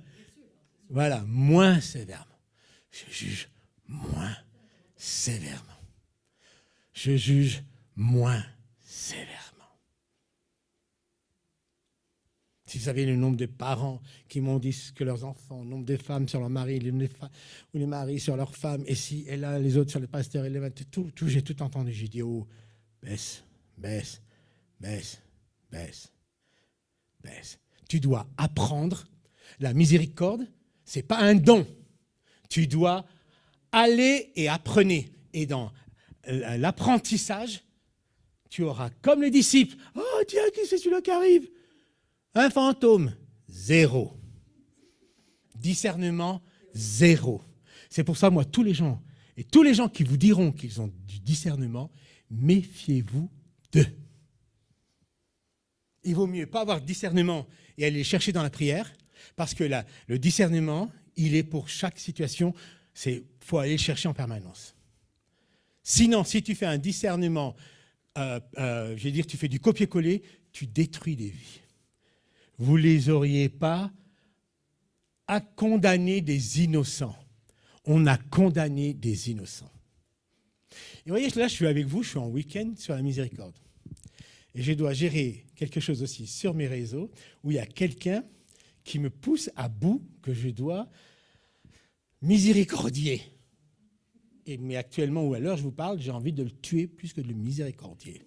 voilà, moins sévèrement. Je juge moins sévèrement. Je juge moins sévèrement. Si vous savez le nombre de parents qui m'ont dit que leurs enfants, le nombre de femmes sur leur mari, ou les maris sur leurs femmes, et si, et là, les autres sur les pasteurs, et les tout, j'ai tout entendu. J'ai dit, oh, baisse. Tu dois apprendre. La miséricorde, ce n'est pas un don. Tu dois aller et apprenez. Et dans l'apprentissage, tu auras, comme les disciples, oh tiens, qui c'est celui-là qui arrive? Un fantôme, 0. Discernement, 0. C'est pour ça, moi, tous les gens qui vous diront qu'ils ont du discernement, méfiez-vous d'eux. Il vaut mieux pas avoir de discernement et aller les chercher dans la prière, parce que le discernement, il est pour chaque situation, il faut aller le chercher en permanence. Sinon, si tu fais un discernement, je vais dire, tu fais du copier-coller, tu détruis des vies. Vous ne les auriez pas à condamner des innocents. On a condamné des innocents. Et vous voyez, là, je suis avec vous, je suis en week-end sur la miséricorde. Et je dois gérer quelque chose aussi sur mes réseaux où il y a quelqu'un qui me pousse à bout que je dois miséricordier. Mais actuellement, ou à l'heure je vous parle, j'ai envie de le tuer plus que de le miséricordier.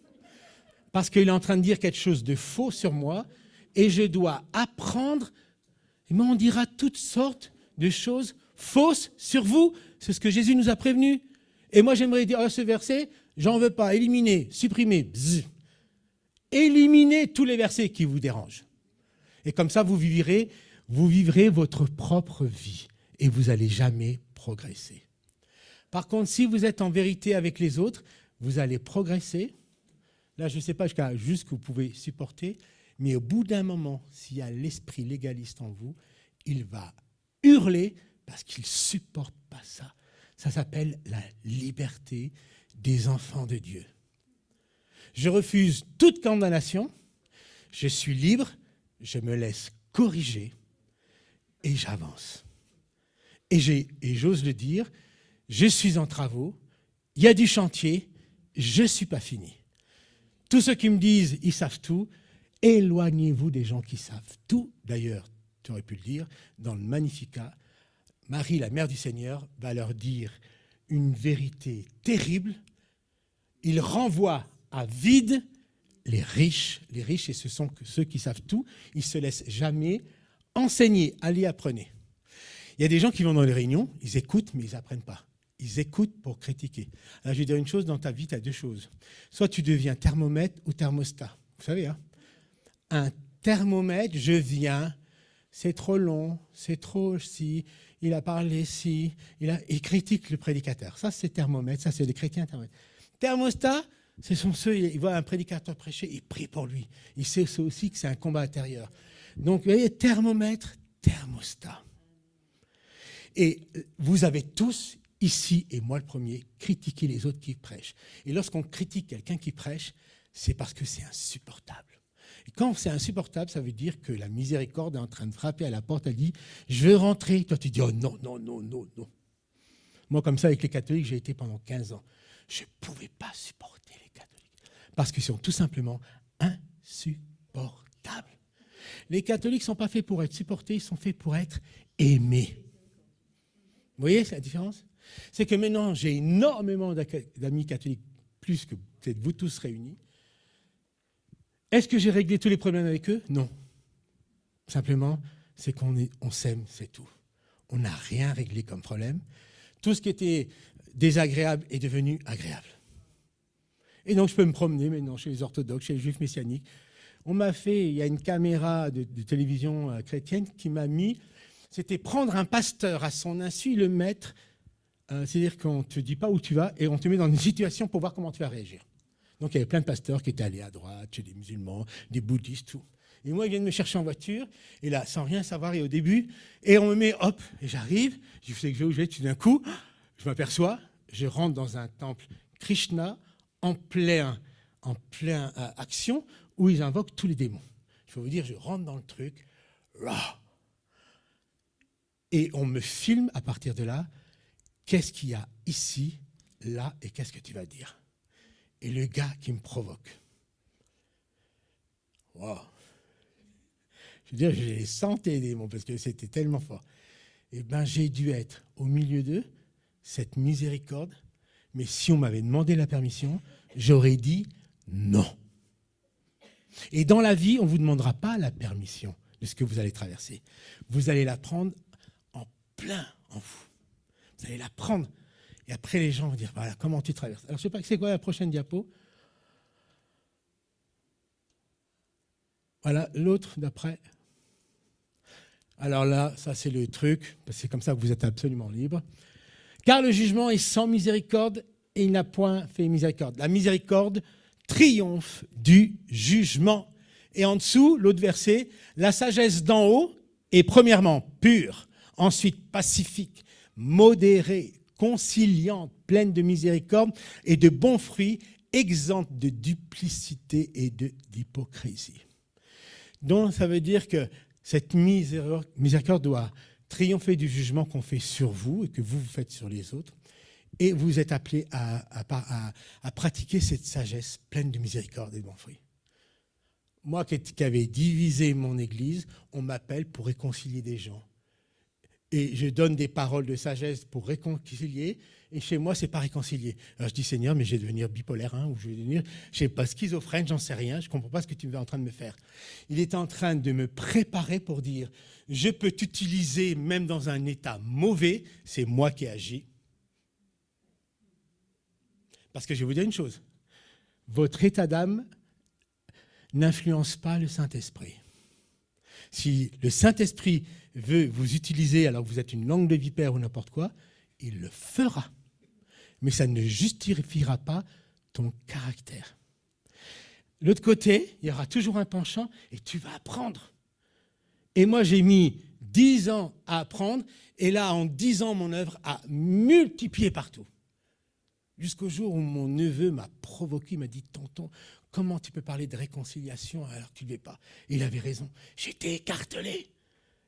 Parce qu'il est en train de dire quelque chose de faux sur moi et je dois apprendre. Et on dira toutes sortes de choses fausses sur vous. C'est ce que Jésus nous a prévenu. Et moi, j'aimerais dire, ce verset, j'en veux pas, éliminer, supprimer, bzz. Éliminez tous les versets qui vous dérangent. Et comme ça, vous vivrez votre propre vie et vous n'allez jamais progresser. Par contre, si vous êtes en vérité avec les autres, vous allez progresser. Là, je ne sais pas jusqu'à ce que vous pouvez supporter, mais au bout d'un moment, s'il y a l'esprit légaliste en vous, il va hurler parce qu'il ne supporte pas ça. Ça s'appelle la liberté des enfants de Dieu. Je refuse toute condamnation, je suis libre, je me laisse corriger et j'avance. Et j'ose le dire, je suis en travaux, il y a du chantier, je ne suis pas fini. Tous ceux qui me disent, ils savent tout, éloignez-vous des gens qui savent tout. D'ailleurs, tu aurais pu le dire, dans le Magnificat, Marie, la mère du Seigneur, va leur dire une vérité terrible. Il renvoie à vide les riches. Les riches, et ce sont ceux qui savent tout. Ils ne se laissent jamais enseigner. Allez, apprenez. Il y a des gens qui vont dans les réunions, ils écoutent, mais ils n'apprennent pas. Ils écoutent pour critiquer. Alors, je vais dire une chose, dans ta vie, tu as deux choses. Soit tu deviens thermomètre ou thermostat. Vous savez, hein? Un thermomètre, je viens, c'est trop long, c'est trop si, il a parlé si, il critique le prédicateur. Ça, c'est thermomètre, ça, c'est des chrétiens thermomètre. Thermostat, ce sont ceux, ils voient un prédicateur prêcher, ils prient pour lui. Ils savent aussi que c'est un combat intérieur. Donc, vous voyez, thermomètre, thermostat. Et vous avez tous ici, et moi le premier, critiquer les autres qui prêchent. Et lorsqu'on critique quelqu'un qui prêche, c'est parce que c'est insupportable. Et quand c'est insupportable, ça veut dire que la miséricorde est en train de frapper à la porte, elle dit « je veux rentrer ». Toi, tu dis « oh non, non, non, non, non ». Moi, comme ça, avec les catholiques, j'ai été pendant 15 ans. Je ne pouvais pas supporter les catholiques parce qu'ils sont tout simplement insupportables. Les catholiques ne sont pas faits pour être supportés, ils sont faits pour être aimés. Vous voyez la différence? C'est que maintenant, j'ai énormément d'amis catholiques, plus que peut-être vous tous réunis. Est-ce que j'ai réglé tous les problèmes avec eux? Non. Simplement, c'est qu'on s'aime, c'est tout. On n'a rien réglé comme problème. Tout ce qui était désagréable est devenu agréable. Et donc, je peux me promener maintenant chez les orthodoxes, chez les juifs messianiques. On m'a fait, il y a une caméra de télévision chrétienne qui m'a mis, c'était prendre un pasteur à son insu et le mettre, c'est-à-dire qu'on ne te dit pas où tu vas et on te met dans une situation pour voir comment tu vas réagir. Donc, il y avait plein de pasteurs qui étaient allés à droite, chez des musulmans, des bouddhistes, tout. Et moi, ils viennent me chercher en voiture, et là, sans rien savoir, et au début, et on me met, hop, et j'arrive, je sais que je vais où je vais, tout d'un coup, je m'aperçois, je rentre dans un temple Krishna en plein action, où ils invoquent tous les démons. Il faut vous dire, je rentre dans le truc, et on me filme à partir de là, qu'est-ce qu'il y a ici, là, et qu'est-ce que tu vas dire? Et le gars qui me provoque. Wow. Je veux dire, j'ai senti les démons parce que c'était tellement fort. Eh bien, j'ai dû être au milieu d'eux, cette miséricorde, mais si on m'avait demandé la permission, j'aurais dit non. Et dans la vie, on ne vous demandera pas la permission de ce que vous allez traverser. Vous allez la prendre en plein en vous. Vous allez la prendre. Et après, les gens vont dire, voilà, comment tu traverses. Alors, je ne sais pas, c'est quoi la prochaine diapo? Voilà, l'autre d'après. Alors là, ça c'est le truc, parce que c'est comme ça que vous êtes absolument libre. Car le jugement est sans miséricorde et il n'a point fait miséricorde. La miséricorde triomphe du jugement. Et en dessous, l'autre verset, la sagesse d'en haut est premièrement pure, ensuite pacifique, modérée, conciliante, pleine de miséricorde et de bons fruits, exempte de duplicité et d'hypocrisie. Donc ça veut dire que cette miséricorde doit triompher du jugement qu'on fait sur vous et que vous faites sur les autres. Et vous êtes appelés à pratiquer cette sagesse pleine de miséricorde et de bons fruits. Moi qui avais divisé mon église, on m'appelle pour réconcilier des gens. Et je donne des paroles de sagesse pour réconcilier. Et chez moi, c'est pas réconcilier. Alors je dis, Seigneur, mais je vais devenir bipolaire, ou je vais devenir, je sais pas, schizophrène, j'en sais rien, je comprends pas ce que tu es en train de me faire. Il est en train de me préparer pour dire, je peux t'utiliser même dans un état mauvais, c'est moi qui agis. Parce que je vais vous dire une chose, votre état d'âme n'influence pas le Saint-Esprit. Si le Saint-Esprit veut vous utiliser alors que vous êtes une langue de vipère ou n'importe quoi, il le fera. Mais ça ne justifiera pas ton caractère. L'autre côté, il y aura toujours un penchant et tu vas apprendre. Et moi, j'ai mis 10 ans à apprendre et là, en 10 ans, mon œuvre a multiplié partout. Jusqu'au jour où mon neveu m'a provoqué, il m'a dit « Tonton, comment tu peux parler de réconciliation alors que tu ne l'es pas ?» Et il avait raison. J'étais écartelé.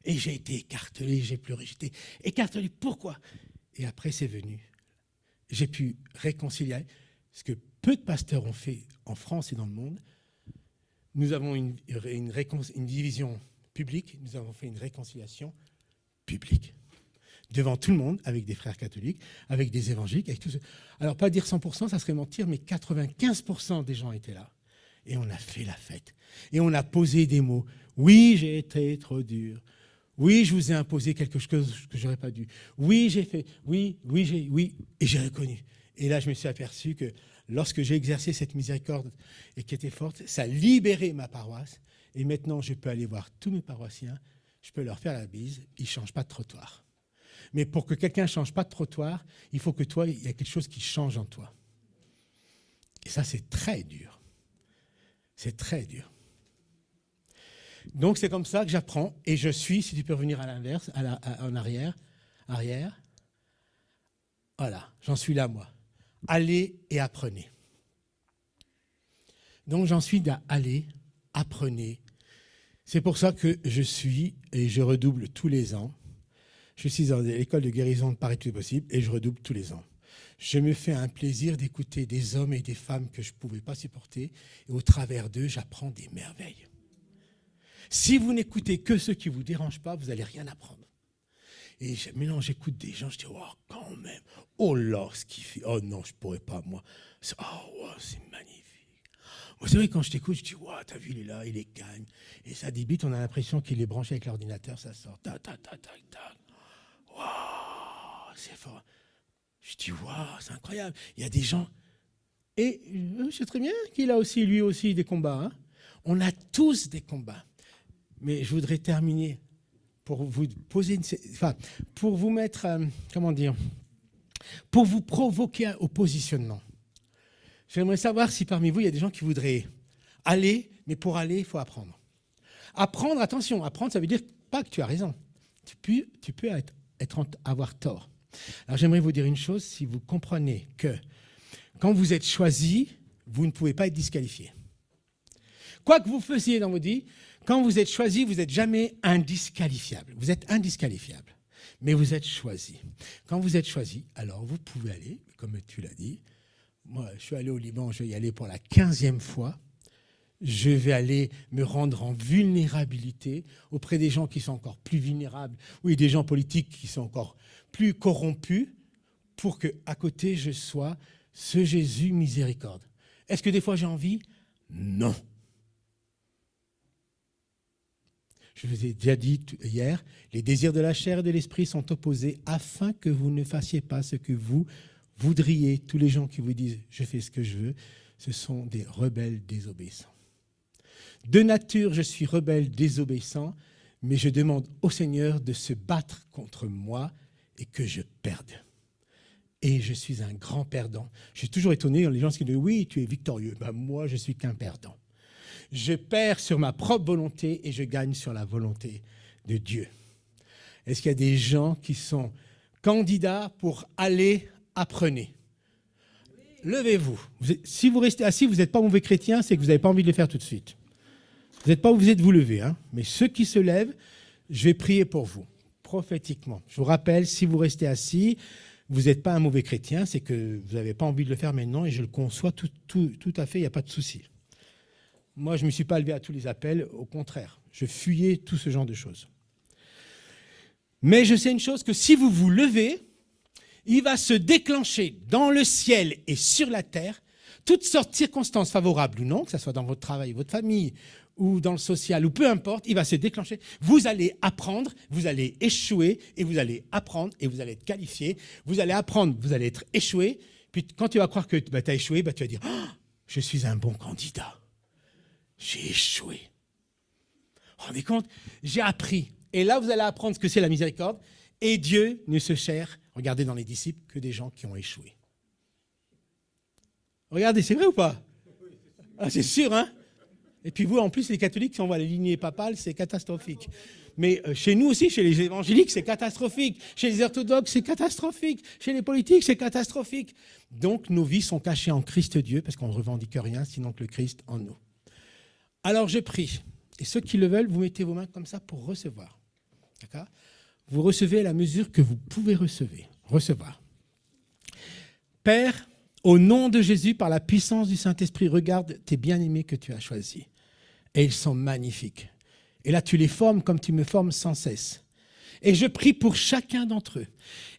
Et j'ai été écartelé, j'ai pleuré, j'étais écartelé. Pourquoi? Et après, c'est venu. J'ai pu réconcilier ce que peu de pasteurs ont fait en France et dans le monde. Nous avons une division publique, nous avons fait une réconciliation publique. Devant tout le monde, avec des frères catholiques, avec des évangéliques, avec tout ça. Alors, pas dire 100%, ça serait mentir, mais 95% des gens étaient là. Et on a fait la fête. Et on a posé des mots. Oui, j'ai été trop dur. Oui, je vous ai imposé quelque chose que je n'aurais pas dû. Oui, j'ai fait. Oui, et j'ai reconnu. Et là, je me suis aperçu que lorsque j'ai exercé cette miséricorde et qui était forte, ça a libéré ma paroisse. Et maintenant, je peux aller voir tous mes paroissiens, je peux leur faire la bise, ils ne changent pas de trottoir. Mais pour que quelqu'un ne change pas de trottoir, il faut que toi, il y a quelque chose qui change en toi. Et ça, c'est très dur. C'est très dur. Donc, c'est comme ça que j'apprends et je suis, si tu peux revenir à l'inverse, en arrière, Voilà, j'en suis là, moi. Allez et apprenez. Donc, j'en suis à allez, apprenez. C'est pour ça que je suis, et je redouble tous les ans. Je suis dans l'école de guérison de Paris Tout est possible, et je redouble tous les ans. Je me fais un plaisir d'écouter des hommes et des femmes que je ne pouvais pas supporter, et au travers d'eux, j'apprends des merveilles. Si vous n'écoutez que ceux qui ne vous dérangent pas, vous n'allez rien apprendre. Et maintenant, j'écoute des gens, je dis, oh, quand même, oh là, ce qu'il fait, oh non, je ne pourrais pas, moi. Oh, wow, c'est magnifique. Moi, c'est vrai, quand je t'écoute, je dis, wow, t'as vu, il est là, il est calme. Et ça débite, on a l'impression qu'il est branché avec l'ordinateur, ça sort. Tac, tac, tac, tac, tac. Waouh, c'est fort. Je dis, waouh, c'est incroyable. Il y a des gens. Et je sais très bien qu'il a aussi, lui aussi, des combats. Hein. On a tous des combats. Mais je voudrais terminer pour vous poser pour vous mettre, comment dire, pour vous provoquer au positionnement. J'aimerais savoir si parmi vous, il y a des gens qui voudraient aller, mais pour aller, il faut apprendre. Apprendre, attention, apprendre, ça veut dire pas que tu as raison. Tu peux avoir tort. Alors j'aimerais vous dire une chose, si vous comprenez que quand vous êtes choisi, vous ne pouvez pas être disqualifié. Quoi que vous fassiez dans votre vie, quand vous êtes choisi, vous n'êtes jamais indisqualifiable. Vous êtes indisqualifiable, mais vous êtes choisi. Quand vous êtes choisi, alors vous pouvez aller, comme tu l'as dit. Moi, je suis allé au Liban, je vais y aller pour la 15e fois. Je vais aller me rendre en vulnérabilité auprès des gens qui sont encore plus vulnérables, ou des gens politiques qui sont encore plus corrompus, pour qu'à côté, je sois ce Jésus miséricorde. Est-ce que des fois j'ai envie? Non. Je vous ai déjà dit hier, les désirs de la chair et de l'esprit sont opposés afin que vous ne fassiez pas ce que vous voudriez. Tous les gens qui vous disent « je fais ce que je veux », ce sont des rebelles désobéissants. De nature, je suis rebelle désobéissant, mais je demande au Seigneur de se battre contre moi et que je perde. Et je suis un grand perdant. Je suis toujours étonné quand les gens qui disent « oui, tu es victorieux ». Ben, moi, je suis qu'un perdant. Je perds sur ma propre volonté et je gagne sur la volonté de Dieu. Est-ce qu'il y a des gens qui sont candidats pour aller apprenez? Levez-vous. Si vous restez assis, vous n'êtes pas mauvais chrétien, c'est que vous n'avez pas envie de le faire tout de suite. Vous n'êtes pas obligé de vous lever, hein. Mais ceux qui se lèvent, je vais prier pour vous, prophétiquement. Je vous rappelle, si vous restez assis, vous n'êtes pas un mauvais chrétien, c'est que vous n'avez pas envie de le faire maintenant et je le conçois tout à fait, il n'y a pas de souci. Moi, je ne me suis pas levé à tous les appels, au contraire. Je fuyais tout ce genre de choses. Mais je sais une chose, que si vous vous levez, il va se déclencher dans le ciel et sur la terre toutes sortes de circonstances favorables ou non, que ce soit dans votre travail, votre famille, ou dans le social, ou peu importe, il va se déclencher. Vous allez apprendre, vous allez échouer, et vous allez apprendre, et vous allez être qualifié. Vous allez apprendre, vous allez être échoué. Puis quand tu vas croire que tu as échoué, tu vas dire oh, « je suis un bon candidat. J'ai échoué. » Vous vous rendez compte? J'ai appris. Et là, vous allez apprendre ce que c'est la miséricorde. Et Dieu ne se cherche, regardez dans les disciples, que des gens qui ont échoué. Regardez, c'est vrai ou pas? Ah, c'est sûr, hein? Et puis vous, en plus, les catholiques, si on voit la lignée papale, c'est catastrophique. Mais chez nous aussi, chez les évangéliques, c'est catastrophique. Chez les orthodoxes, c'est catastrophique. Chez les politiques, c'est catastrophique. Donc, nos vies sont cachées en Christ Dieu, parce qu'on ne revendique rien, sinon que le Christ en nous. Alors, je prie. Et ceux qui le veulent, vous mettez vos mains comme ça pour recevoir. D'accord? Vous recevez à la mesure que vous pouvez recevoir. Père, au nom de Jésus, par la puissance du Saint-Esprit, regarde tes bien-aimés que tu as choisis. Et ils sont magnifiques. Et là, tu les formes comme tu me formes sans cesse. Et je prie pour chacun d'entre eux.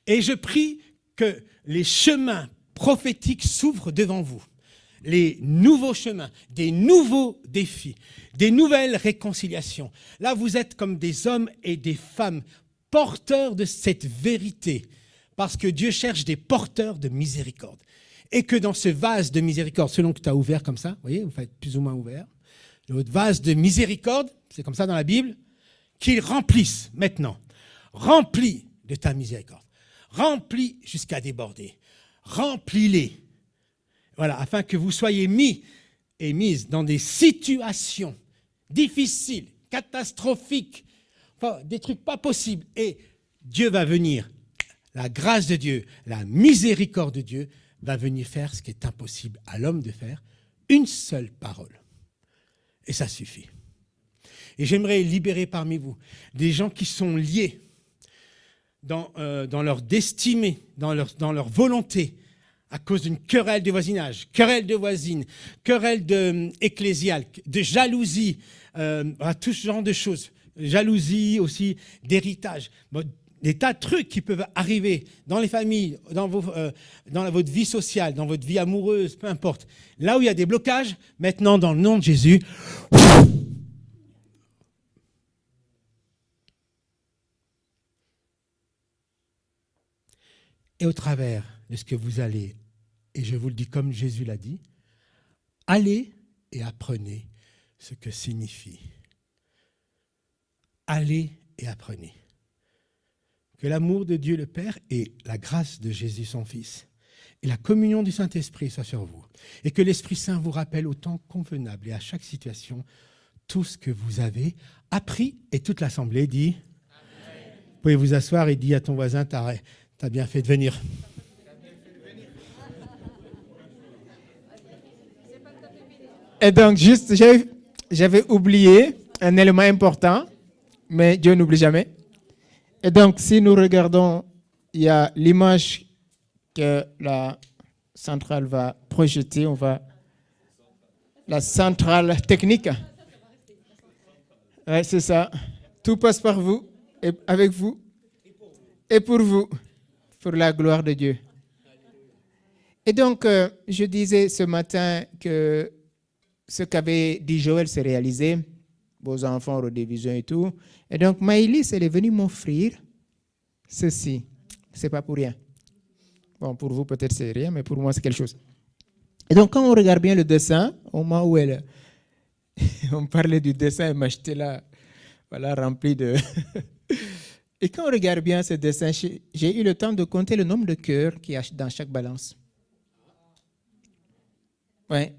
Et je prie que les chemins prophétiques s'ouvrent devant vous. Les nouveaux chemins, des nouveaux défis, des nouvelles réconciliations. Là, vous êtes comme des hommes et des femmes porteurs de cette vérité. Parce que Dieu cherche des porteurs de miséricorde. Et que dans ce vase de miséricorde, selon que tu as ouvert comme ça, vous voyez, vous faites plus ou moins ouvert, votre vase de miséricorde, c'est comme ça dans la Bible, qu'il remplisse maintenant. Remplis de ta miséricorde. Remplis jusqu'à déborder. Remplis-les. Voilà, afin que vous soyez mis et mises dans des situations difficiles, catastrophiques, enfin, des trucs pas possibles. Et Dieu va venir. la grâce de Dieu, la miséricorde de Dieu va venir faire ce qui est impossible à l'homme de faire, une seule parole. Et ça suffit. Et j'aimerais libérer parmi vous des gens qui sont liés dans leur destinée, dans leur volonté, à cause d'une querelle de voisinage, querelle de voisine, querelle ecclésiale, de jalousie, tout ce genre de choses. Jalousie aussi, d'héritage. Des tas de trucs qui peuvent arriver dans les familles, dans votre vie sociale, dans votre vie amoureuse, peu importe. Là où il y a des blocages, maintenant, dans le nom de Jésus, et au travers de ce que vous allez, et je vous le dis comme Jésus l'a dit, allez et apprenez ce que signifie. Allez et apprenez. Que l'amour de Dieu le Père et la grâce de Jésus son Fils et la communion du Saint-Esprit soient sur vous. Et que l'Esprit Saint vous rappelle au temps convenable et à chaque situation tout ce que vous avez appris. Et toute l'Assemblée dit Amen. Vous pouvez vous asseoir et dire à ton voisin, t'as bien fait de venir. Et donc, juste, j'avais oublié un élément important, mais Dieu n'oublie jamais. Et donc, si nous regardons, il y a l'image que la centrale va projeter, la centrale technique. Ouais, c'est ça. Tout passe par vous, et avec vous, et pour vous, pour la gloire de Dieu. Et donc, je disais ce matin que ce qu'avait dit Joël s'est réalisé. Vos enfants, redévision et tout. Et donc, Maëlys, elle est venue m'offrir ceci. C'est pas pour rien. Bon, pour vous, peut-être c'est rien, mais pour moi, c'est quelque chose. Et donc, quand on regarde bien le dessin, au moment où on parlait du dessin, elle m'a jeté là, voilà, rempli de... Et quand on regarde bien ce dessin, j'ai eu le temps de compter le nombre de cœurs qu'il y a dans chaque balance. Ouais.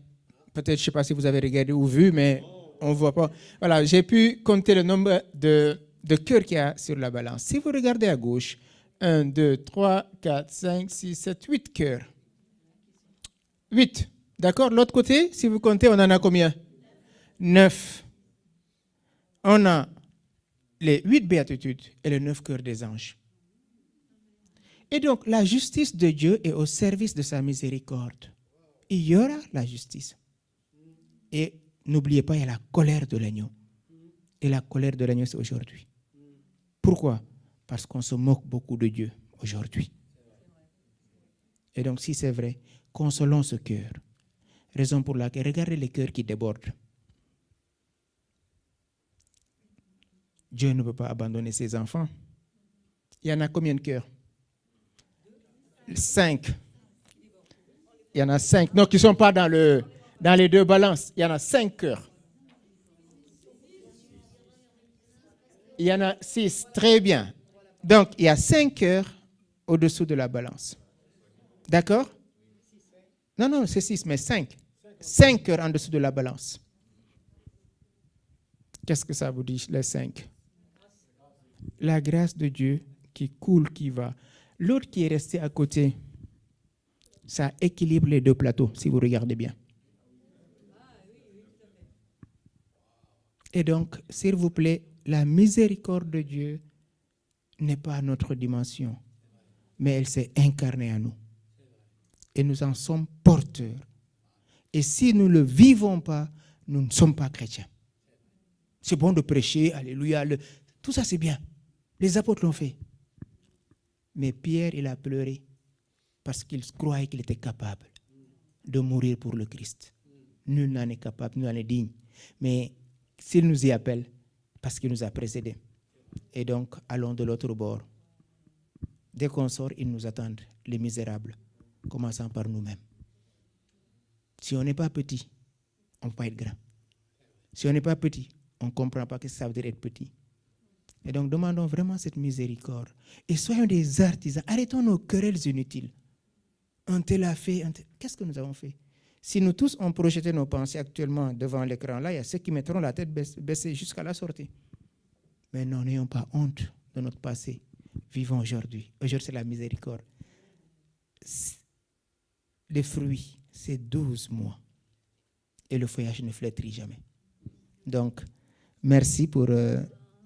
Peut-être, je ne sais pas si vous avez regardé ou vu, mais on ne voit pas. Voilà, j'ai pu compter le nombre de cœurs qu'il y a sur la balance. Si vous regardez à gauche, 1, 2, 3, 4, 5, 6, 7, 8 cœurs. 8. D'accord? L'autre côté, si vous comptez, on en a combien? 9. On a les 8 béatitudes et les 9 cœurs des anges. Et donc, la justice de Dieu est au service de sa miséricorde. Il y aura la justice. Et n'oubliez pas, il y a la colère de l'agneau. Et la colère de l'agneau, c'est aujourd'hui. Pourquoi? Parce qu'on se moque beaucoup de Dieu aujourd'hui. Et donc, si c'est vrai, consolons ce cœur. Raison pour laquelle, regardez les cœurs qui débordent. Dieu ne peut pas abandonner ses enfants. Il y en a combien de cœurs? 5. Il y en a 5. Non, qui ne sont pas dans les deux balances. Il y en a 5 cœurs. Il y en a 6. Très bien. Donc, il y a 5 cœurs au-dessous de la balance. D'accord? Non, c'est 6, mais 5. 5 cœurs en dessous de la balance. Qu'est-ce que ça vous dit, les 5? La grâce de Dieu qui coule, qui va. L'autre qui est resté à côté, ça équilibre les deux plateaux, si vous regardez bien. Et donc, s'il vous plaît, la miséricorde de Dieu n'est pas notre dimension, mais elle s'est incarnée en nous. Et nous en sommes porteurs. Et si nous ne le vivons pas, nous ne sommes pas chrétiens. C'est bon de prêcher, alléluia, tout ça c'est bien. Les apôtres l'ont fait. Mais Pierre, il a pleuré parce qu'il croyait qu'il était capable de mourir pour le Christ. Nul n'en est capable, nul n'en est digne. Mais s'il nous y appelle, parce qu'il nous a précédés. Et donc, allons de l'autre bord. Dès qu'on sort, ils nous attendent, les misérables, commençant par nous-mêmes. Si on n'est pas petit, on ne peut pas être grand. Si on n'est pas petit, on ne comprend pas ce que ça veut dire être petit. Et donc, demandons vraiment cette miséricorde. Et soyons des artisans. Arrêtons nos querelles inutiles. Un tel a fait, qu'est-ce que nous avons fait? Si nous tous, on projetait nos pensées actuellement devant l'écran, là, il y a ceux qui mettront la tête baissée jusqu'à la sortie. Mais non, n'ayons pas honte de notre passé. vivons aujourd'hui. Aujourd'hui, c'est la miséricorde. Les fruits, c'est 12 mois. Et le feuillage ne flétrit jamais. Donc, merci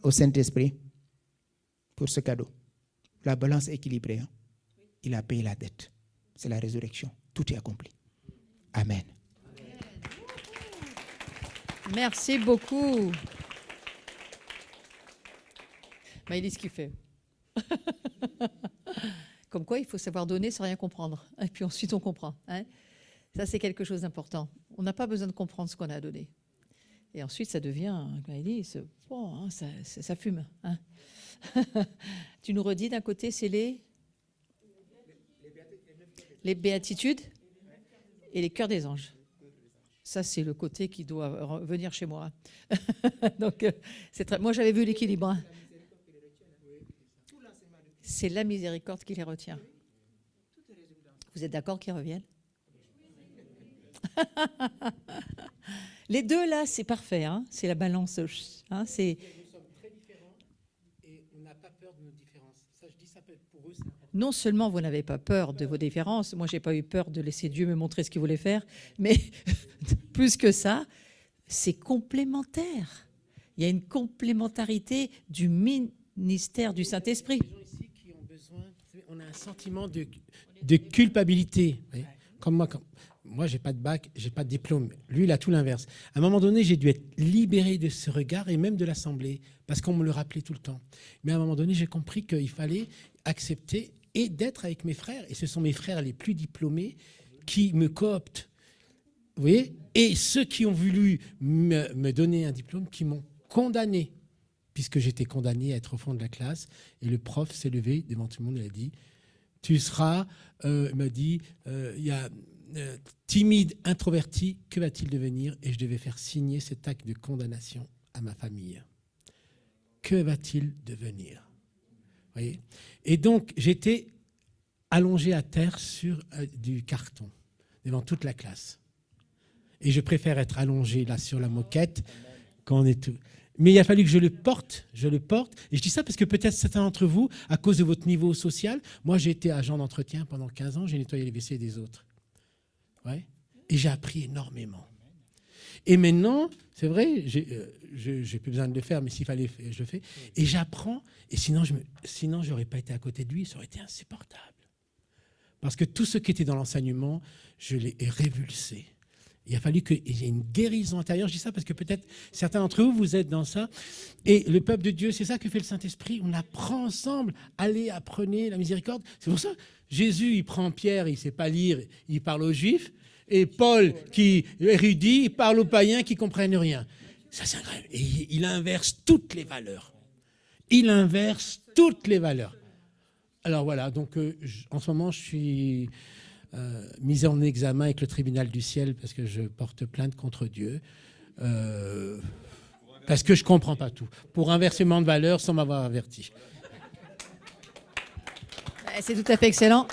au Saint-Esprit pour ce cadeau. La balance équilibrée. Hein? Il a payé la dette. C'est la résurrection. Tout est accompli. Amen. Merci beaucoup. Maëlys qui fait. Comme quoi, il faut savoir donner sans rien comprendre. Et puis ensuite, on comprend. Hein. Ça, c'est quelque chose d'important. On n'a pas besoin de comprendre ce qu'on a donné. Et ensuite, ça devient, Maëlys, bon, hein, ça fume. Hein. Tu nous redis d'un côté, c'est les béatitudes et les cœurs des anges. Ça, c'est le côté qui doit venir chez moi. Donc, moi, j'avais vu l'équilibre. Hein. C'est la miséricorde qui les retient. Vous êtes d'accord qu'ils reviennent? Les deux, là, c'est parfait. Hein, c'est la balance. Hein, c'est... Nous sommes très différents et on n'a pas peur de nos différences. Ça, je dis ça pour eux. Non seulement vous n'avez pas peur de vos différences, moi, je n'ai pas eu peur de laisser Dieu me montrer ce qu'il voulait faire, mais plus que ça, c'est complémentaire. Il y a une complémentarité du ministère du Saint-Esprit. Les gens ici qui ont besoin, on a un sentiment de culpabilité. Comme moi, j'ai pas de bac, j'ai pas de diplôme. Lui, il a tout l'inverse. À un moment donné, j'ai dû être libéré de ce regard et même de l'Assemblée, parce qu'on me le rappelait tout le temps. Mais à un moment donné, j'ai compris qu'il fallait accepter et d'être avec mes frères. Et ce sont mes frères les plus diplômés qui me cooptent. Vous voyez? Et ceux qui ont voulu me donner un diplôme, qui m'ont condamné, puisque j'étais condamné à être au fond de la classe. Et le prof s'est levé devant tout le monde et a dit, tu seras, il m'a dit, il y a timide, introverti, que va-t-il devenir? Et je devais faire signer cet acte de condamnation à ma famille. Que va-t-il devenir? Vous voyez? Et donc, j'étais allongé à terre sur du carton, devant toute la classe. Et je préfère être allongé là sur la moquette quand on est tout... Mais il a fallu que je le porte. Et je dis ça parce que peut-être certains d'entre vous, à cause de votre niveau social, moi j'ai été agent d'entretien pendant 15 ans, j'ai nettoyé les WC des autres. Ouais. Et j'ai appris énormément. Et maintenant, c'est vrai, j'ai plus besoin de le faire, mais s'il fallait, je le fais. Et j'apprends, et sinon je n'aurais pas été à côté de lui, ça aurait été insupportable. Parce que tout ce qui était dans l'enseignement, je l'ai révulsé. Il a fallu qu'il y ait une guérison intérieure. Je dis ça parce que peut-être certains d'entre vous, vous êtes dans ça. Et le peuple de Dieu, c'est ça que fait le Saint-Esprit. On apprend ensemble. Allez, apprenez la miséricorde. C'est pour ça, Jésus, il prend Pierre, il ne sait pas lire, il parle aux Juifs. Et Paul, qui est érudit, il parle aux païens qui ne comprennent rien. Ça, c'est incroyable. Et il inverse toutes les valeurs. Il inverse toutes les valeurs. Alors voilà, donc en ce moment, je suis... mis en examen avec le tribunal du ciel parce que je porte plainte contre Dieu, parce que je ne comprends pas tout. Pour inversement de valeur sans m'avoir averti. C'est tout à fait excellent.